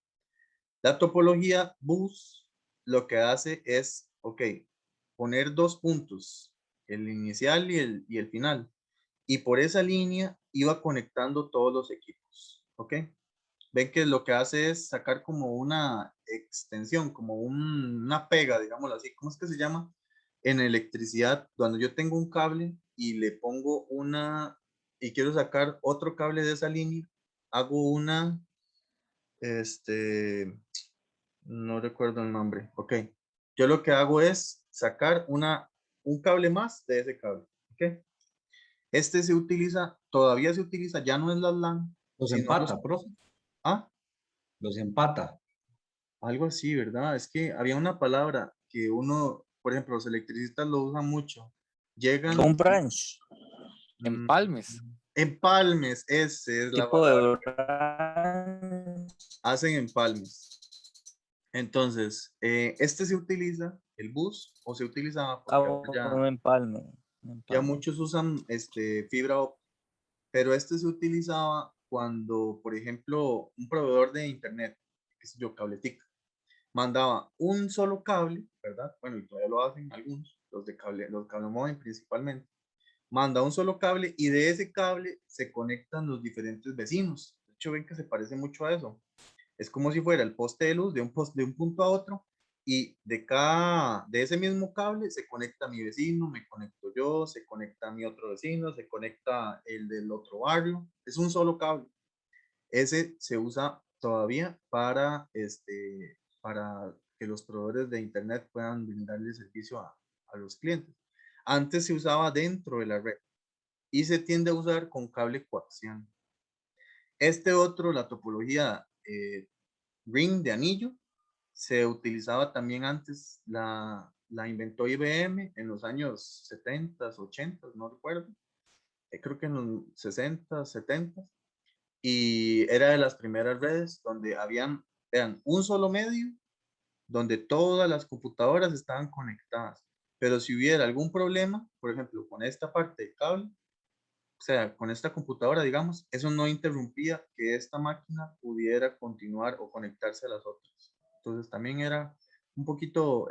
La topología bus lo que hace es, ok, poner dos puntos, el inicial y el final. Y por esa línea iba conectando todos los equipos, ¿ok? Ven que lo que hace es sacar como una extensión, como una pega, digámoslo así. ¿Cómo es que se llama? En electricidad, cuando yo tengo un cable y le pongo y quiero sacar otro cable de esa línea, hago este, no recuerdo el nombre. Ok. Yo lo que hago es sacar un cable más de ese cable. Ok. Este todavía se utiliza, ya no es la LAN, Los sino empata, profe. ah, Los empata. algo así, ¿verdad? Es que había una palabra que uno, por ejemplo, los electricistas lo usan mucho. Llegan, Un branch, mm, Empalmes. empalmes, esa es la tipo de palabra. branch. Hacen empalmes. Entonces, este se utiliza, el bus, o se utilizaba porque ahora Un empalme. ya muchos usan fibra óptica, pero este se utilizaba cuando, por ejemplo, un proveedor de internet, qué sé yo, Cabletica, mandaba un solo cable, ¿verdad? Bueno, y todavía lo hacen algunos, los cable móvil principalmente. Manda un solo cable y de ese cable se conectan los diferentes vecinos. De hecho, ven que se parece mucho a eso. Es como si fuera el poste de luz de un punto a otro y de ese mismo cable se conecta mi vecino, me conecto yo, se conecta mi otro vecino, se conecta el del otro barrio. Es un solo cable. Ese se usa todavía para que los proveedores de internet puedan brindarle servicio a los clientes. Antes se usaba dentro de la red y se tiende a usar con cable coaxial. Este otro, la topología ring de anillo, se utilizaba también antes, la inventó IBM en los años 70, 80, no recuerdo, creo que en los 60, 70, y era de las primeras redes donde vean, un solo medio, donde todas las computadoras estaban conectadas, pero si hubiera algún problema, por ejemplo, con esta parte del cable, o sea, con esta computadora, digamos, eso no interrumpía que esta máquina pudiera continuar o conectarse a las otras. Entonces también era un poquito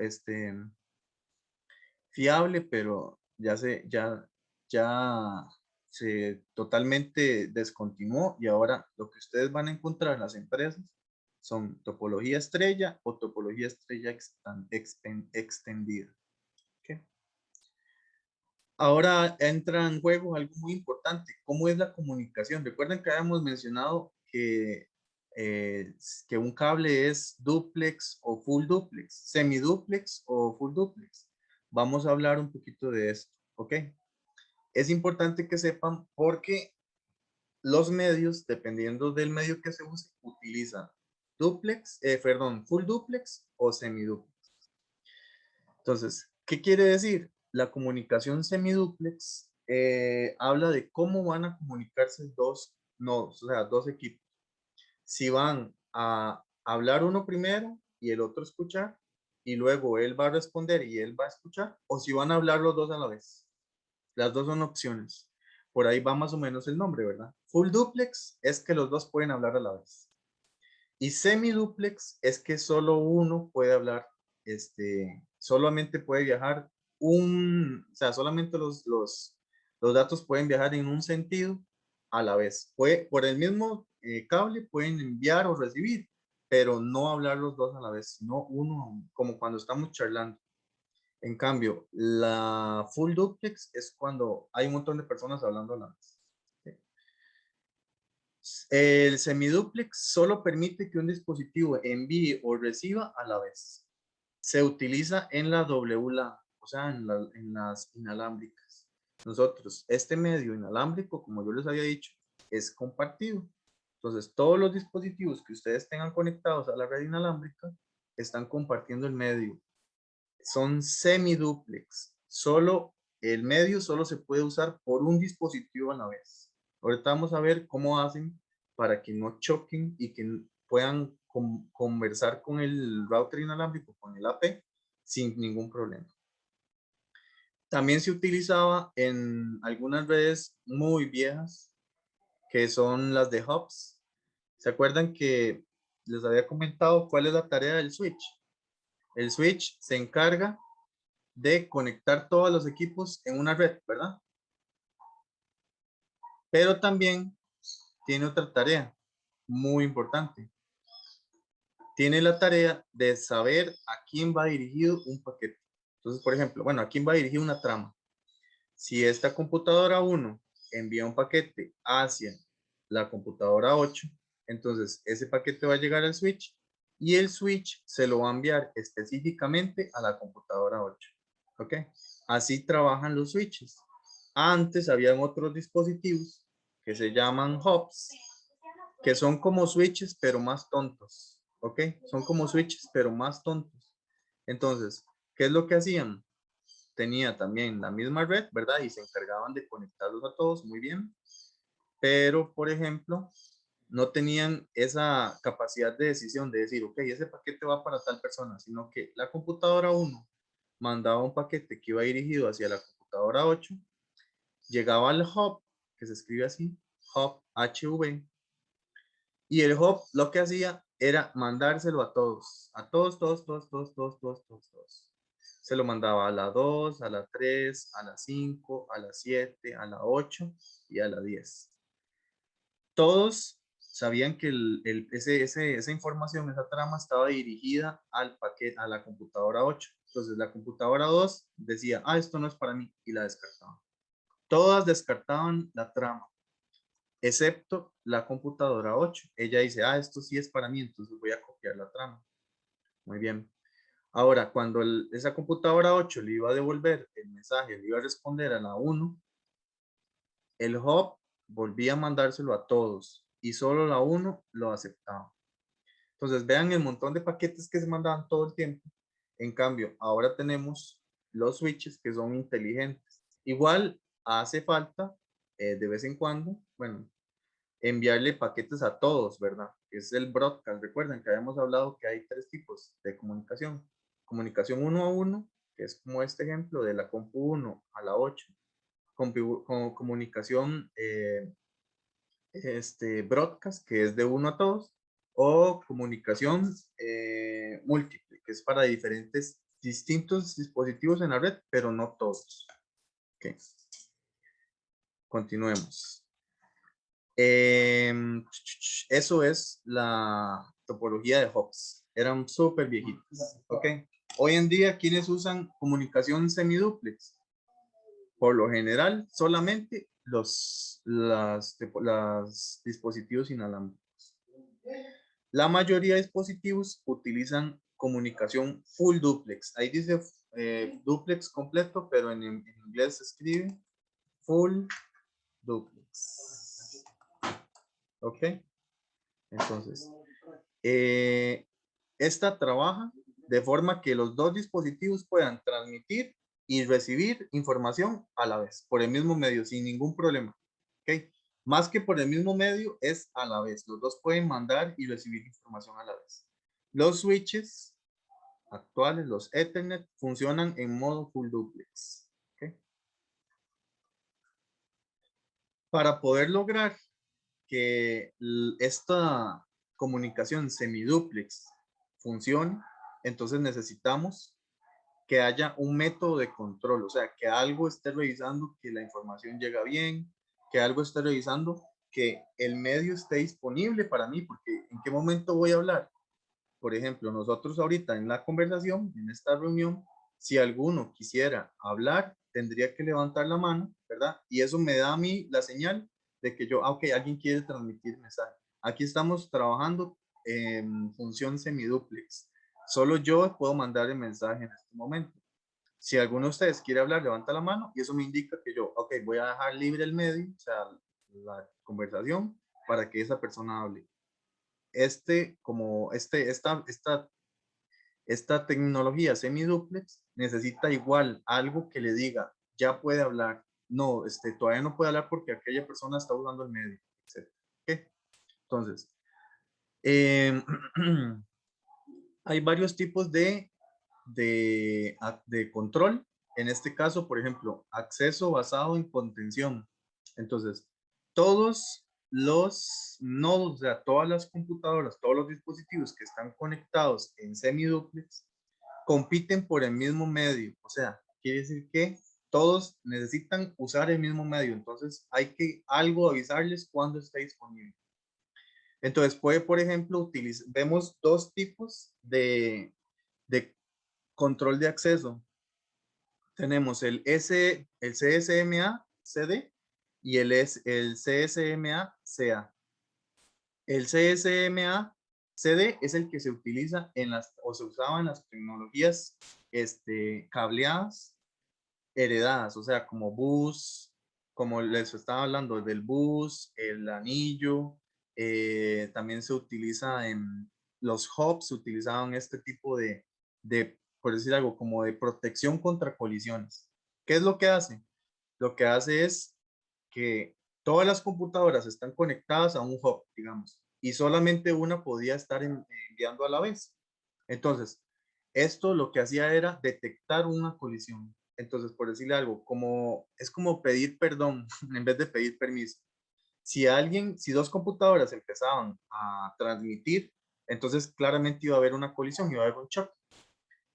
fiable, pero ya se totalmente descontinuó y ahora lo que ustedes van a encontrar en las empresas son topología estrella o topología estrella extendida. ¿Okay? Ahora entra en juego algo muy importante, ¿cómo es la comunicación? Recuerden que habíamos mencionado que un cable es duplex o full duplex, semiduplex o full duplex. Vamos a hablar un poquito de esto, ¿ok? Es importante que sepan porque los medios, dependiendo del medio que se use, utilizan full duplex o semiduplex. Entonces, ¿qué quiere decir? La comunicación semiduplex habla de cómo van a comunicarse dos nodos, o sea, dos equipos. Si van a hablar uno primero y el otro escuchar, y luego él va a responder y él va a escuchar, o si van a hablar los dos a la vez. Las dos son opciones. Por ahí va más o menos el nombre, ¿verdad? Full duplex es que los dos pueden hablar a la vez. Y semiduplex es que solo uno puede hablar, solamente puede viajar o sea, solamente los datos pueden viajar en un sentido a la vez. Por el mismo cable pueden enviar o recibir, pero no hablar los dos a la vez, sino uno, como cuando estamos charlando. En cambio, la full duplex es cuando hay un montón de personas hablando a la vez. El semiduplex solo permite que un dispositivo envíe o reciba a la vez. Se utiliza en la WLAN, o sea, en las inalámbricas. Nosotros, este medio inalámbrico, como yo les había dicho, es compartido. Entonces, todos los dispositivos que ustedes tengan conectados a la red inalámbrica están compartiendo el medio. Son semiduplex. Solo el medio solo se puede usar por un dispositivo a la vez. Ahorita vamos a ver cómo hacen para que no choquen y que puedan conversar con el router inalámbrico, con el AP, sin ningún problema. También se utilizaba en algunas redes muy viejas, que son las de hubs. ¿Se acuerdan que les había comentado cuál es la tarea del switch? El switch se encarga de conectar todos los equipos en una red, ¿verdad? Pero también tiene otra tarea muy importante. Tiene la tarea de saber a quién va dirigido un paquete. Entonces, por ejemplo, bueno, a quién va dirigido una trama. Si esta computadora 1 envía un paquete hacia la computadora 8, entonces ese paquete va a llegar al switch y el switch se lo va a enviar específicamente a la computadora 8. ¿Ok? Así trabajan los switches. Antes habían otros dispositivos que se llaman hubs, que son como switches pero más tontos. ¿Ok? Son como switches pero más tontos. Entonces, ¿qué es lo que hacían? Tenía también la misma red, ¿verdad? Y se encargaban de conectarlos a todos muy bien. Pero, por ejemplo, no tenían esa capacidad de decisión de decir, ok, ese paquete va para tal persona, sino que la computadora 1 mandaba un paquete que iba dirigido hacia la computadora 8, llegaba al hub, que se escribe así, hub HV, y el hub lo que hacía era mandárselo a todos, todos. Se lo mandaba a la 2, a la 3, a la 5, a la 7, a la 8 y a la 10. Todos sabían que esa información, esa trama estaba dirigida al paquete, a la computadora 8. Entonces la computadora 2 decía, esto no es para mí, y la descartaban. Todas descartaban la trama, excepto la computadora 8. Ella dice, esto sí es para mí, entonces voy a copiar la trama. Muy bien. Ahora, cuando esa computadora 8 le iba a devolver el mensaje, le iba a responder a la 1, el hub volvía a mandárselo a todos y solo la 1 lo aceptaba. Entonces, vean el montón de paquetes que se mandaban todo el tiempo. En cambio, ahora tenemos los switches que son inteligentes. Igual hace falta de vez en cuando, bueno, enviarle paquetes a todos, ¿verdad? Es el broadcast. Recuerden que habíamos hablado que hay 3 tipos de comunicación. Comunicación 1 a 1, que es como este ejemplo de la compu 1 a la 8. Comunicación broadcast, que es de 1 a todos. O comunicación múltiple, que es para distintos dispositivos en la red, pero no todos. Okay. Continuemos. Eso es la topología de hubs. Eran súper viejitas. Ok. Hoy en día, ¿quiénes usan comunicación semiduplex? Por lo general, solamente los dispositivos inalámbricos. La mayoría de dispositivos utilizan comunicación full duplex. Ahí dice duplex completo, pero en inglés se escribe full duplex. ¿Ok? Entonces, esta trabaja de forma que los dos dispositivos puedan transmitir y recibir información a la vez, por el mismo medio, sin ningún problema. ¿Ok? Más que por el mismo medio, es a la vez. Los dos pueden mandar y recibir información a la vez. Los switches actuales, los Ethernet, funcionan en modo full duplex. ¿Ok? Para poder lograr que esta comunicación semiduplex funcione, entonces necesitamos que haya un método de control, o sea, que algo esté revisando que la información llega bien, que algo esté revisando que el medio esté disponible para mí, porque ¿en qué momento voy a hablar? Por ejemplo, nosotros ahorita en la conversación, en esta reunión, si alguno quisiera hablar, tendría que levantar la mano, ¿verdad? Y eso me da a mí la señal de que yo, ok, alguien quiere transmitir mensaje. Aquí estamos trabajando en función semiduplex. Solo yo puedo mandar el mensaje en este momento. Si alguno de ustedes quiere hablar, levanta la mano y eso me indica que yo, ok, voy a dejar libre el medio, o sea, la conversación, para que esa persona hable. Esta tecnología semiduplex necesita igual algo que le diga, ya puede hablar. No, todavía no puede hablar porque aquella persona está usando el medio, etc. ¿Okay? Entonces, eh, hay varios tipos de control. En este caso, por ejemplo, acceso basado en contención. Entonces, todos los nodos, o sea, todas las computadoras, todos los dispositivos que están conectados en semiduplex compiten por el mismo medio. O sea, quiere decir que todos necesitan usar el mismo medio. Entonces, hay que algo avisarles cuando esté disponible. Entonces, puede, por ejemplo, vemos dos tipos de control de acceso. Tenemos el CSMA-CD y el CSMA-CA. El CSMA-CD es el que se utiliza o se usaba en las tecnologías cableadas heredadas, o sea, como bus, como les estaba hablando del bus, el anillo, también se utiliza en los hubs, se utilizaban este tipo por decir algo, como de protección contra colisiones. ¿Qué es lo que hace? Lo que hace es que todas las computadoras están conectadas a un hub, digamos, y solamente una podía estar enviando a la vez. Entonces, esto lo que hacía era detectar una colisión. Entonces, por decirle algo, es como pedir perdón en vez de pedir permiso. Si dos computadoras empezaban a transmitir, entonces claramente iba a haber una colisión, iba a haber un choque.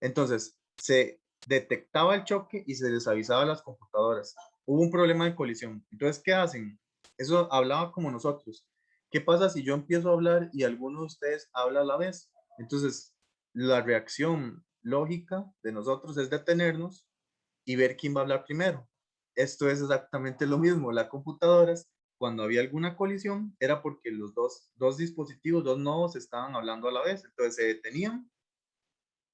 Entonces, se detectaba el choque y se les avisaba a las computadoras. Hubo un problema de colisión. Entonces, ¿qué hacen? Eso hablaba como nosotros. ¿Qué pasa si yo empiezo a hablar y alguno de ustedes habla a la vez? Entonces, la reacción lógica de nosotros es detenernos y ver quién va a hablar primero. Esto es exactamente lo mismo. Las computadoras, cuando había alguna colisión, era porque los dos dispositivos, dos nodos estaban hablando a la vez. Entonces se detenían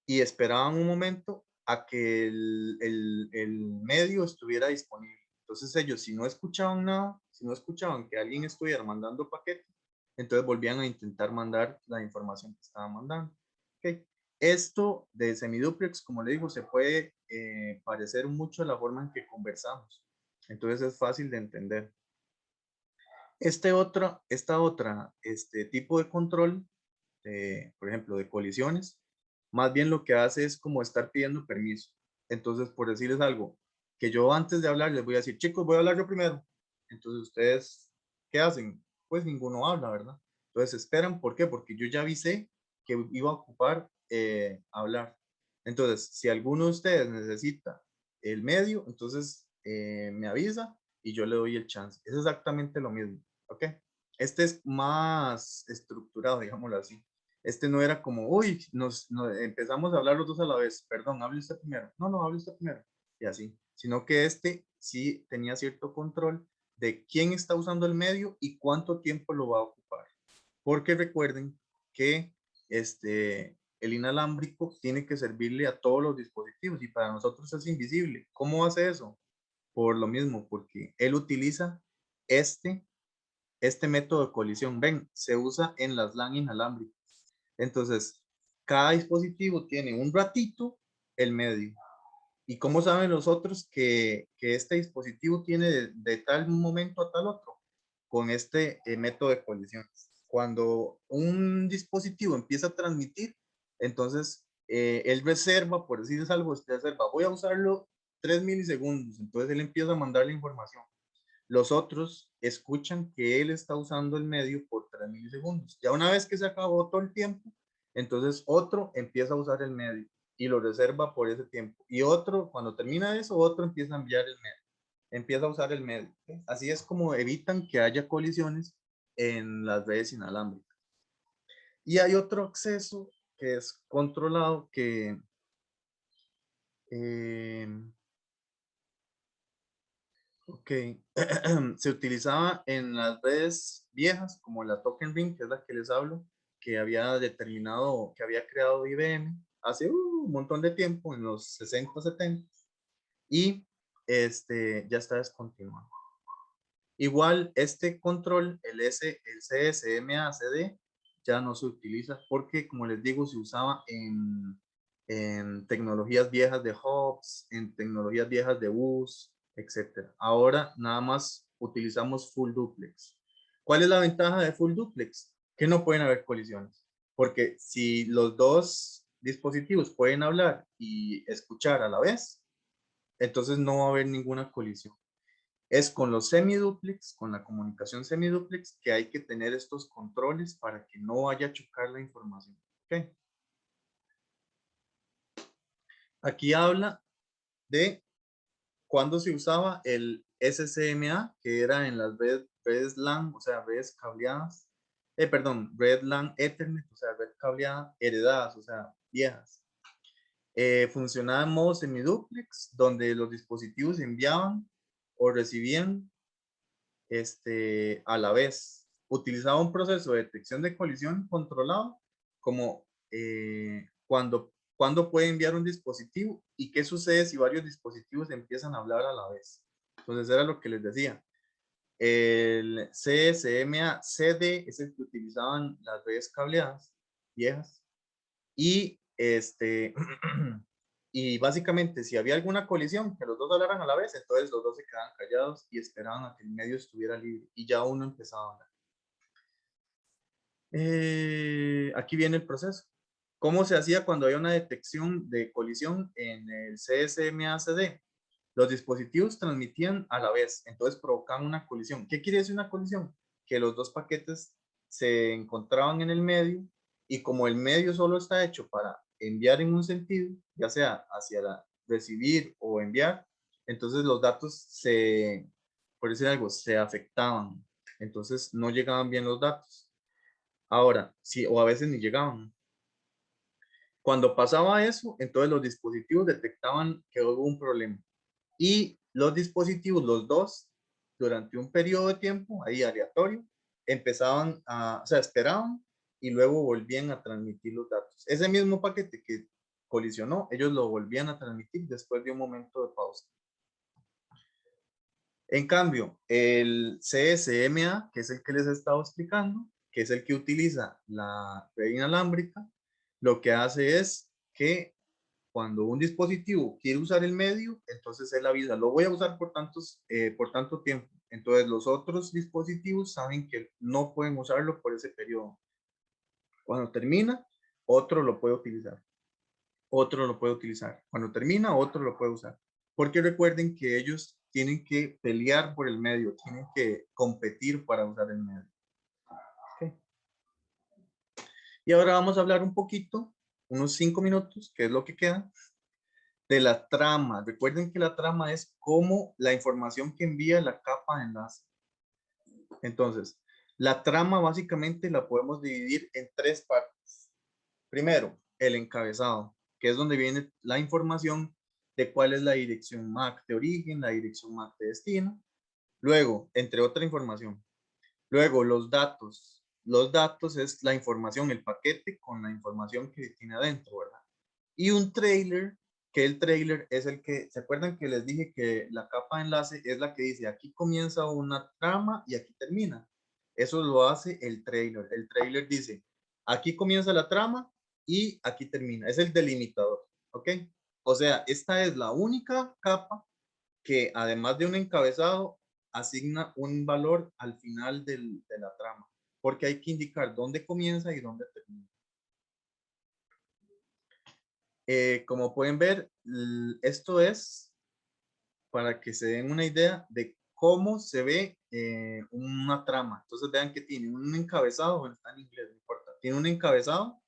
y esperaban un momento a que el medio estuviera disponible. Entonces ellos, si no escuchaban nada, si no escuchaban que alguien estuviera mandando paquetes, entonces volvían a intentar mandar la información que estaban mandando. Okay. Esto de semiduplex, como le digo, se puede parecer mucho a la forma en que conversamos. Entonces es fácil de entender. Este tipo de control, por ejemplo, de colisiones, más bien lo que hace es como estar pidiendo permiso. Entonces, por decirles algo, que yo antes de hablar les voy a decir, chicos, voy a hablar yo primero. Entonces, ustedes, ¿qué hacen? Pues ninguno habla, ¿verdad? Entonces, esperan, ¿por qué? Porque yo ya avisé que iba a ocupar hablar. Entonces, si alguno de ustedes necesita el medio, entonces me avisa y yo le doy el chance. Es exactamente lo mismo, ¿ok? Este es más estructurado, digámoslo así. Este no era como, uy, empezamos a hablar los dos a la vez, perdón, hable usted primero. No, no, hable usted primero. Y así. Sino que este sí tenía cierto control de quién está usando el medio y cuánto tiempo lo va a ocupar. Porque recuerden que el inalámbrico tiene que servirle a todos los dispositivos y para nosotros es invisible. ¿Cómo hace eso? Por lo mismo, porque él utiliza este método de colisión. Ven, se usa en las LAN inalámbricas. Entonces, cada dispositivo tiene un ratito el medio. ¿Y cómo saben los otros que este dispositivo tiene de tal momento a tal otro? Con este método de colisión. Cuando un dispositivo empieza a transmitir, entonces él reserva, por decirles algo, reserva, voy a usarlo 3 milisegundos. Entonces él empieza a mandar la información. Los otros escuchan que él está usando el medio por 3 milisegundos. Ya una vez que se acabó todo el tiempo, entonces otro empieza a usar el medio y lo reserva por ese tiempo. Y otro, cuando termina eso, otro empieza a enviar el medio, empieza a usar el medio. ¿Okay? Así es como evitan que haya colisiones en las redes inalámbricas. Y hay otro acceso que es controlado, que Ok, se utilizaba en las redes viejas, como la Token Ring, que es la que les hablo, que había determinado, que había creado IBM hace un montón de tiempo, en los 60, 70, y ya está descontinuado. Igual, este control, el CSMA-CD, ya no se utiliza porque, como les digo, se usaba en tecnologías viejas de hubs, en tecnologías viejas de bus, etc. Ahora nada más utilizamos full duplex. ¿Cuál es la ventaja de full duplex? Que no pueden haber colisiones, porque si los dos dispositivos pueden hablar y escuchar a la vez, entonces no va a haber ninguna colisión. Es con los semiduplex, con la comunicación semiduplex, que hay que tener estos controles para que no vaya a chocar la información. ¿Okay? Aquí habla de cuando se usaba el SCMA, que era en las redes LAN, o sea, redes cableadas, red LAN Ethernet, o sea, red cableada, heredadas, o sea, viejas. Funcionaba en modo semiduplex, donde los dispositivos enviaban o recibían a la vez. Utilizaba un proceso de detección de colisión controlado, como cuando puede enviar un dispositivo y qué sucede si varios dispositivos empiezan a hablar a la vez. Entonces era lo que les decía. El CSMA CD es el que utilizaban las redes cableadas viejas y y básicamente si había alguna colisión que los dos hablaran a la vez, entonces los dos se quedaban callados y esperaban a que el medio estuviera libre y ya uno empezaba a hablar. Aquí viene el proceso. ¿Cómo se hacía cuando había una detección de colisión en el CSMA-CD? Los dispositivos transmitían a la vez, entonces provocaban una colisión. ¿Qué quiere decir una colisión? Que los dos paquetes se encontraban en el medio y como el medio solo está hecho para enviar en un sentido, ya sea hacia recibir o enviar, entonces los datos por decir algo, se afectaban. Entonces no llegaban bien los datos. Ahora, sí, o a veces ni llegaban. Cuando pasaba eso, entonces los dispositivos detectaban que hubo un problema. Y los dispositivos, los dos, durante un periodo de tiempo, ahí aleatorio, o sea, esperaban y luego volvían a transmitir los datos. Ese mismo paquete que colisionó, ellos lo volvían a transmitir después de un momento de pausa. En cambio, el CSMA, que es el que les he estado explicando, que es el que utiliza la red inalámbrica, lo que hace es que cuando un dispositivo quiere usar el medio, entonces él avisa, lo voy a usar por tanto tiempo. Entonces los otros dispositivos saben que no pueden usarlo por ese periodo. Cuando termina, otro lo puede utilizar. Otro lo puede utilizar. Cuando termina, otro lo puede usar. Porque recuerden que ellos tienen que pelear por el medio, tienen que competir para usar el medio. Okay. Y ahora vamos a hablar un poquito, unos 5 minutos, que es lo que queda, de la trama. Recuerden que la trama es como la información que envía la capa de enlace. Entonces, la trama básicamente la podemos dividir en 3 partes. Primero, el encabezado, que es donde viene la información de cuál es la dirección MAC de origen, la dirección MAC de destino. Luego, entre otra información. Luego, los datos. Los datos es la información, el paquete con la información que tiene adentro, ¿verdad? Y un trailer, que el trailer es el que, ¿se acuerdan que les dije que la capa de enlace es la que dice aquí comienza una trama y aquí termina? Eso lo hace el trailer. El trailer dice aquí comienza la trama y aquí termina. Es el delimitador, ¿ok? O sea, esta es la única capa que además de un encabezado asigna un valor al final de la trama, porque hay que indicar dónde comienza y dónde termina. Como pueden ver, esto es para que se den una idea de cómo se ve una trama. Entonces vean que tiene un encabezado, bueno, está en inglés, no importa. Tiene un encabezado,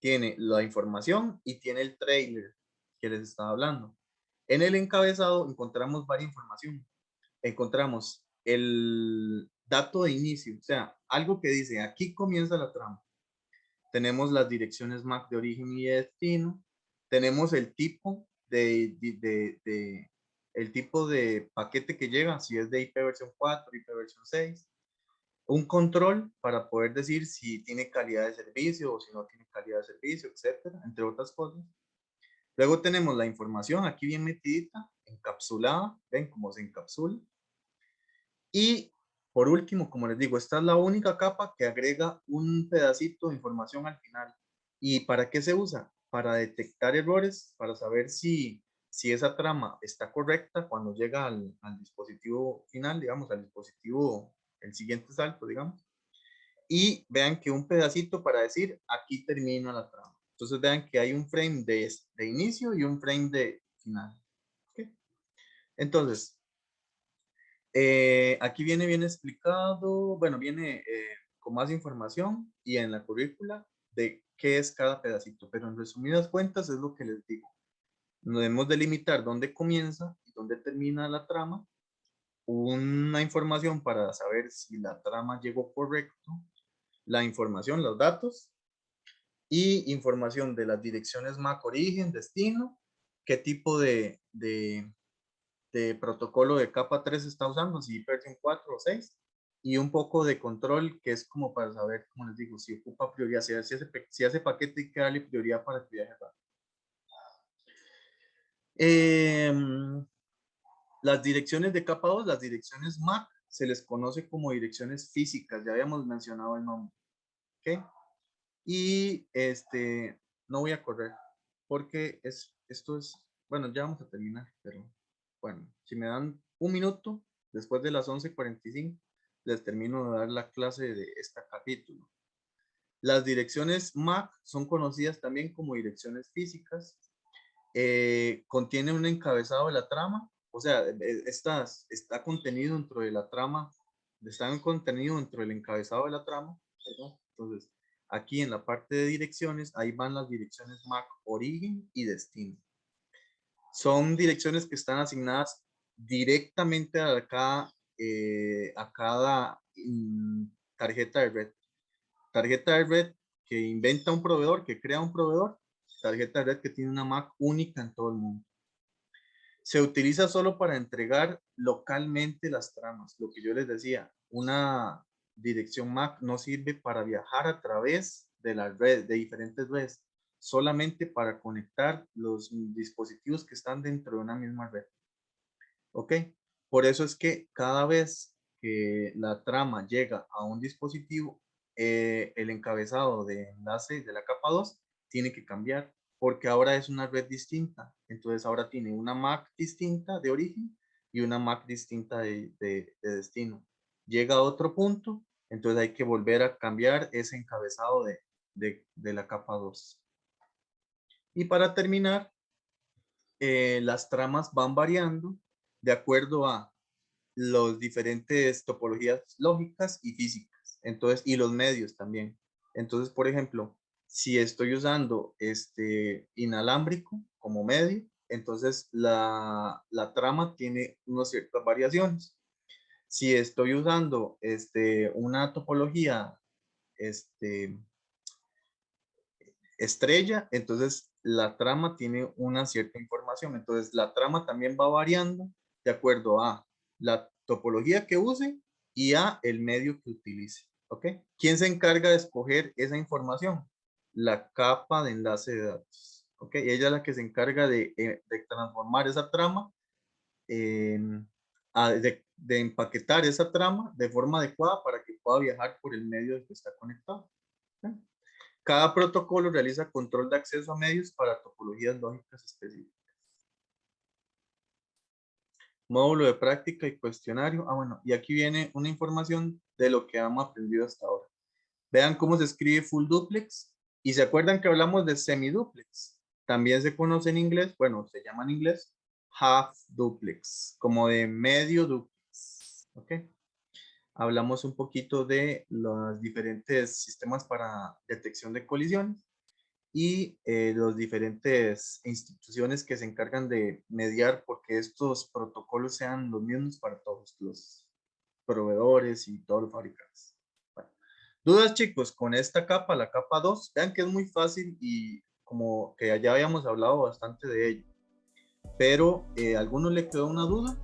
tiene la información y tiene el trailer que les estaba hablando. En el encabezado encontramos varias información. Encontramos el dato de inicio, o sea, algo que dice aquí comienza la trama. Tenemos las direcciones MAC de origen y de destino. Tenemos el tipo el tipo de paquete que llega, si es de IP versión 4, IP versión 6, un control para poder decir si tiene calidad de servicio o si no tiene calidad de servicio, etcétera, entre otras cosas. Luego tenemos la información aquí bien metidita, encapsulada, ven cómo se encapsula. Y por último, como les digo, esta es la única capa que agrega un pedacito de información al final. ¿Y para qué se usa? Para detectar errores, para saber si esa trama está correcta cuando llega al dispositivo final, digamos, al dispositivo, el siguiente salto, digamos. Y vean que un pedacito para decir, aquí termina la trama. Entonces vean que hay un frame de inicio y un frame de final. ¿Okay? Entonces, aquí viene bien explicado, bueno, viene con más información y en la currícula de qué es cada pedacito, pero en resumidas cuentas es lo que les digo. Debemos delimitar dónde comienza y dónde termina la trama, una información para saber si la trama llegó correcto, la información, los datos, y información de las direcciones MAC origen, destino, qué tipo de protocolo de capa 3 está usando, si versión 4 o 6, y un poco de control que es como para saber, como les digo, si ocupa prioridad, si hace paquete hay que darle prioridad para que viaje rápido. Las direcciones de capa 2, las direcciones MAC, se les conoce como direcciones físicas, ya habíamos mencionado el nombre. ¿Ok? Y no voy a correr porque esto es, bueno, ya vamos a terminar, pero bueno, si me dan un minuto después de las 11:45, les termino de dar la clase de este capítulo. Las direcciones MAC son conocidas también como direcciones físicas. Contiene un encabezado de la trama, o sea, está contenido dentro de la trama, está contenido dentro del encabezado de la trama, perdón. Entonces, aquí en la parte de direcciones, ahí van las direcciones MAC origen y destino. Son direcciones que están asignadas directamente a cada tarjeta de red. Tarjeta de red que inventa un proveedor, que crea un proveedor, tarjeta de red que tiene una MAC única en todo el mundo. Se utiliza solo para entregar localmente las tramas. Lo que yo les decía, una dirección MAC no sirve para viajar a través de la red, de diferentes redes, solamente para conectar los dispositivos que están dentro de una misma red. ¿Ok? Por eso es que cada vez que la trama llega a un dispositivo, el encabezado de enlace de la capa 2 tiene que cambiar porque ahora es una red distinta. Entonces ahora tiene una MAC distinta de origen y una MAC distinta de destino. Llega a otro punto, entonces hay que volver a cambiar ese encabezado de la capa 2. Y para terminar, las tramas van variando de acuerdo a las diferentes topologías lógicas y físicas, entonces, y los medios también. Entonces, por ejemplo, si estoy usando inalámbrico como medio, entonces la trama tiene unas ciertas variaciones. Si estoy usando una topología estrella, entonces la trama tiene una cierta información. Entonces la trama también va variando de acuerdo a la topología que use y a el medio que utilice. ¿Ok? ¿Quién se encarga de escoger esa información? La capa de enlace de datos. ¿Ok? Ella es la que se encarga de transformar esa trama, de empaquetar esa trama de forma adecuada para que pueda viajar por el medio del que está conectado. ¿Ok? Cada protocolo realiza control de acceso a medios para topologías lógicas específicas. Módulo de práctica y cuestionario. Bueno, y aquí viene una información de lo que hemos aprendido hasta ahora. Vean cómo se escribe full duplex. Y se acuerdan que hablamos de semiduplex. También se conoce en inglés, bueno, se llama en inglés half duplex, como de medio duplex. ¿Ok? Hablamos un poquito de los diferentes sistemas para detección de colisiones y las diferentes instituciones que se encargan de mediar porque estos protocolos sean los mismos para todos los proveedores y todos los fabricantes. Bueno, dudas, chicos, con esta capa, la capa 2, vean que es muy fácil y como que ya habíamos hablado bastante de ello. pero ¿a alguno le quedó una duda?